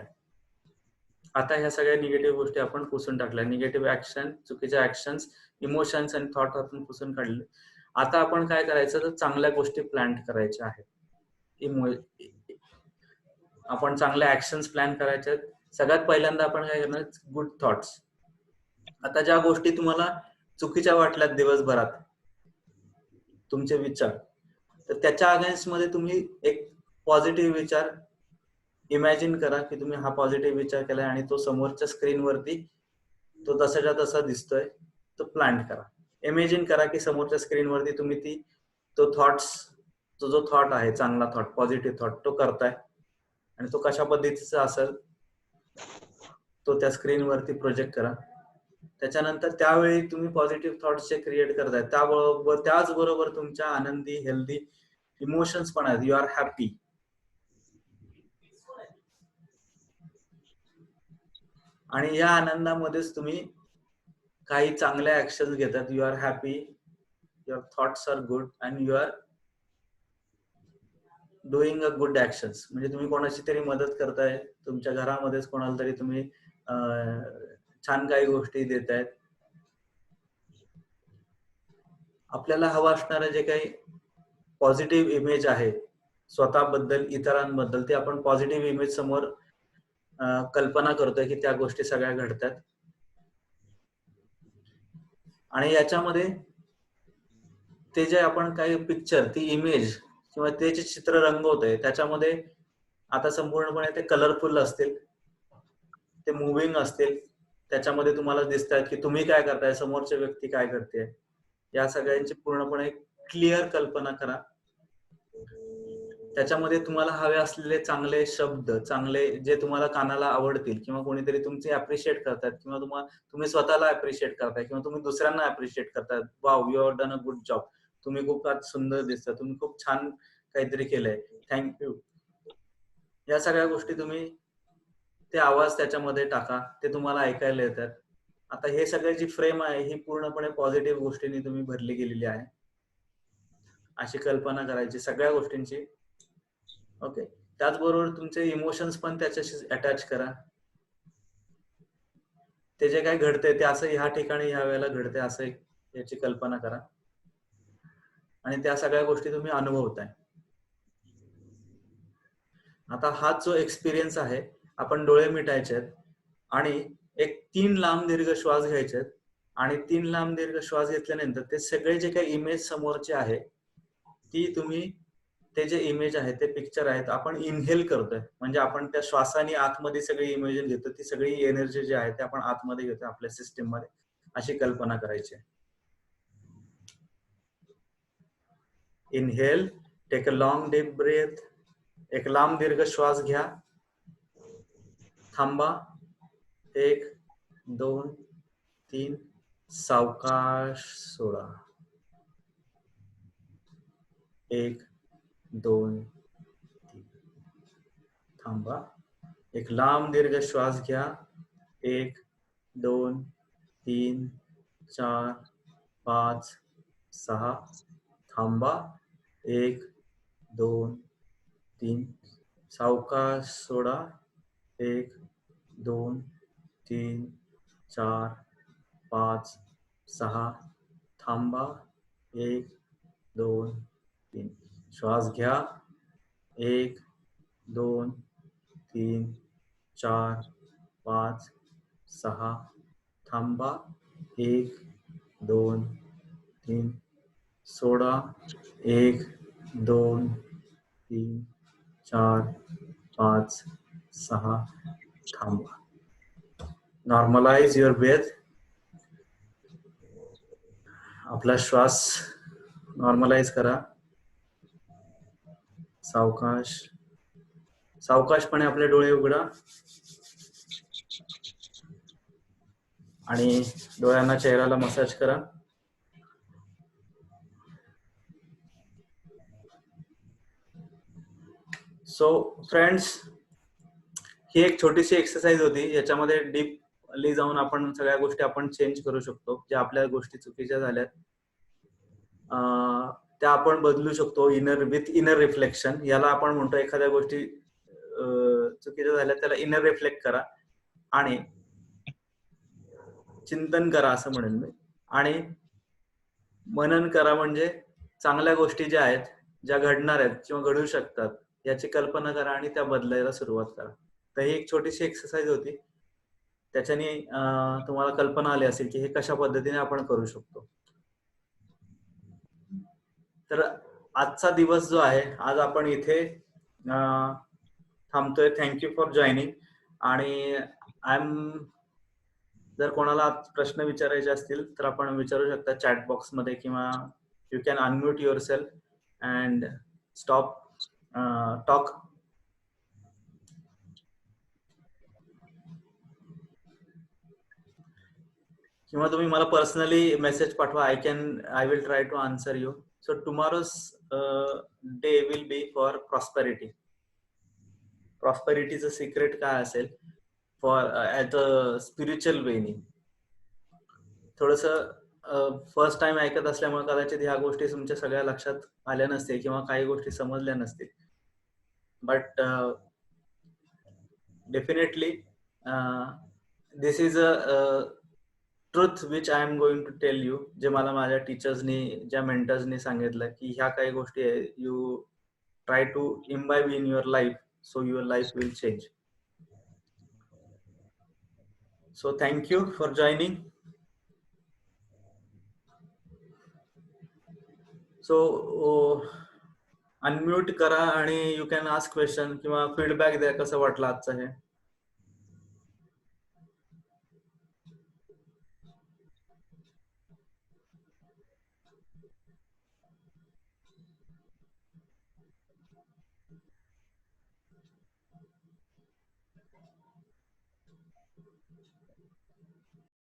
आता ह्या सगळ्या निगेटिव्ह गोष्टी आपण पुसून टाकल्या. निगेटिव्ह ऍक्शन, चुकीच्या ऍक्शन्स, इमोशन्स आणि थॉट आपण पुसून काढले. आता आपण काय करायचं तर चांगल्या गोष्टी प्लॅन करायच्या आहेत. आपण चांगल्या ऍक्शन्स प्लॅन करायच्या आहेत. सगळ्यात पहिल्यांदा आपण काय करणार, गुड थॉट्स. आता ज्या गोष्टी तुम्हाला चुकीच्या वाटल्यात दिवसभरात तुमचे विचार, तर त्याच्या अगेन्स्ट मध्ये तुम्ही एक पॉझिटिव्ह विचार इमॅजिन करा की तुम्ही हा पॉझिटिव्ह विचार केलाय आणि तो समोरच्या स्क्रीनवरती तो तसाच्या तसा दिसतोय. तो प्लॅन करा. इमॅजिन करा की समोरच्या स्क्रीनवरती तुम्ही तो जो थॉट आहे चांगला थॉट, पॉझिटिव्ह थॉट तो करताय आणि तो कशा पद्धतीचा असेल तो त्या स्क्रीनवरती प्रोजेक्ट करा. त्याच्यानंतर त्यावेळी तुम्ही पॉझिटिव्ह थॉट्स जे क्रिएट करताय त्याचबरोबर तुमच्या आनंदी हेल्दी इमोशन्स पण आहेत. You are happy. आणि या आनंदामध्येच तुम्ही काही चांगल्या ऍक्शन घेतात. You are happy, your thoughts are good and you are doing a good actions. म्हणजे तुम्ही कोणाची तरी मदत करताय, तुमच्या घरामध्येच कोणाला तरी तुम्ही छान काही गोष्टी देतायत. आपल्याला हवं असणारं जे काही पॉझिटिव्ह इमेज आहे स्वतःबद्दल, इतरांबद्दल, ते आपण पॉझिटिव्ह इमेज समोर कल्पना करतोय की त्या गोष्टी सगळ्या घडतात. आणि याच्यामध्ये ते जे आपण काही पिक्चर, ती इमेज किंवा ते जे चित्र रंगवतोय त्याच्यामध्ये आता संपूर्णपणे ते कलरफुल असतील, ते मुव्हिंग असतील. त्याच्यामध्ये तुम्हाला दिसतात की तुम्ही काय करताय, समोरची व्यक्ती काय करते, या सगळ्यांची पूर्णपणे क्लिअर कल्पना करा. त्याच्यामध्ये तुम्हाला हवे असलेले चांगले शब्द, चांगले जे तुम्हाला कानाला आवडतील किंवा कोणीतरी तुमचे अप्रिशिएट करतात किंवा तुम्ही स्वतःला अप्रिशिएट करताय किंवा तुम्ही दुसऱ्यांना अप्रिशिएट करताय. Wow, you have done a good job. तुम्ही खूप आज सुंदर दिसता, तुम्ही खूप छान काहीतरी केलंय, थँक्यू. या सगळ्या गोष्टी तुम्ही ते आवाज त्याच्यामध्ये टाका, ते तुम्हाला ऐकायला येतात. आता हे सगळे जी फ्रेम आहे ही पूर्णपणे पॉझिटिव्ह गोष्टींनी तुम्ही भरली गेलेली आहे, अशी कल्पना करायची सगळ्या गोष्टींची. ओके. त्याचबरोबर तुमचे इमोशन्स पण त्याच्याशी अटॅच करा. ते जे काय घडते ते असं ह्या ठिकाणी ह्या वेळेला घडते असं याची कल्पना करा आणि त्या सगळ्या गोष्टी तुम्ही अनुभवताय. आता हा जो एक्सपिरियन्स आहे, आपण डोळे मिटायचे आहेत आणि एक 3 लांब दीर्घ श्वास घ्यायचे आहेत आणि 3 लांब दीर्घ श्वास घेतल्यानंतर ते सगळे जे काही इमेज समोरचे आहे ती तुम्ही, ते जे इमेज आहे ते पिक्चर आहेत आपण इनहेल करतोय, म्हणजे आपण त्या श्वासाने आतमध्ये सगळी इमेजिन घेतो, ती सगळी एनर्जी जी आहे ते आपण आतमध्ये घेतो आपल्या सिस्टीम मध्ये, अशी कल्पना करायची. Inhale, take a long deep breath, एक लांब दीर्घ श्वास घ्या, थांबा, 1 2 3, सावकाश सोडा, 1 2 3, थांबा, एक लांब दीर्घ श्वास घ्या, 1 2 3 4 5 6, थांबा, 1 2 3, सावकाश सोडा, 1 2 3 4 5 6, थांबा, 1 2 3, श्वास घ्या, 1 2 3 4 5 6, थांबा, 1 2 3, सोडा, 1 2 3 4 5 6, थांबा. Normalise your breath. आपला श्वास नॉर्मलाइज करा. सावकाश, सावकाशपणे आपले डोळे उघडा आणि डोळ्यांना चेहऱ्याला मसाज करा. सो फ्रेंड्स, ही एक छोटीशी एक्सरसाइज होती, याच्यामध्ये डीपली जाऊन आपण सगळ्या गोष्टी आपण चेंज करू शकतो. ज्या आपल्या गोष्टी चुकीच्या झाल्यात त्या आपण बदलू शकतो विथ इनर रिफ्लेक्शन. याला आपण म्हणतो एखाद्या गोष्टी चुकीच्या झाल्या त्याला इनर रिफ्लेक्ट करा आणि चिंतन करा असं म्हणेन मी. आणि मनन करा, म्हणजे चांगल्या गोष्टी ज्या आहेत, ज्या घडणार आहेत किंवा घडू शकतात याची कल्पना करा आणि त्या बदलायला सुरुवात करा. तर ही एक छोटीशी एक्सरसाइज होती, त्याच्याने तुम्हाला कल्पना आली असेल की हे कशा पद्धतीने आपण करू शकतो. तर आजचा दिवस जो आहे, आज आपण इथे थांबतोय. Thank you for joining. आणि जर कोणाला प्रश्न विचारायचे असतील तर आपण विचारू शकता चॅट बॉक्स मध्ये, किंवा you can unmute your self and stop talk. किंवा तुम्ही मला पर्सनली मेसेज पाठवा. I will try to answer you. So tomorrow's day will be for prosperity. प्रॉस्पेरिटीचं सिक्रेट काय असेल फॉर ऍट अ स्पिरिच्युअल वेनी. थोडस फर्स्ट टाइम ऐकत असल्यामुळे कदाचित ह्या गोष्टी तुमच्या सगळ्या लक्षात आल्या नसतील किंवा काही गोष्टी समजल्या नसतील. But definitely this is a truth which I am going to tell you. जे मला माझ्या टीचर्सनी, ज्या मेंटर्सनी सांगितलं की ह्या काही गोष्टी आहे, you try to imbibe in your life, so your life will change. So thank you for joining. So unmute करा आणि you can ask question किंवा feedback द्या कसं वाटलं आजचं हे.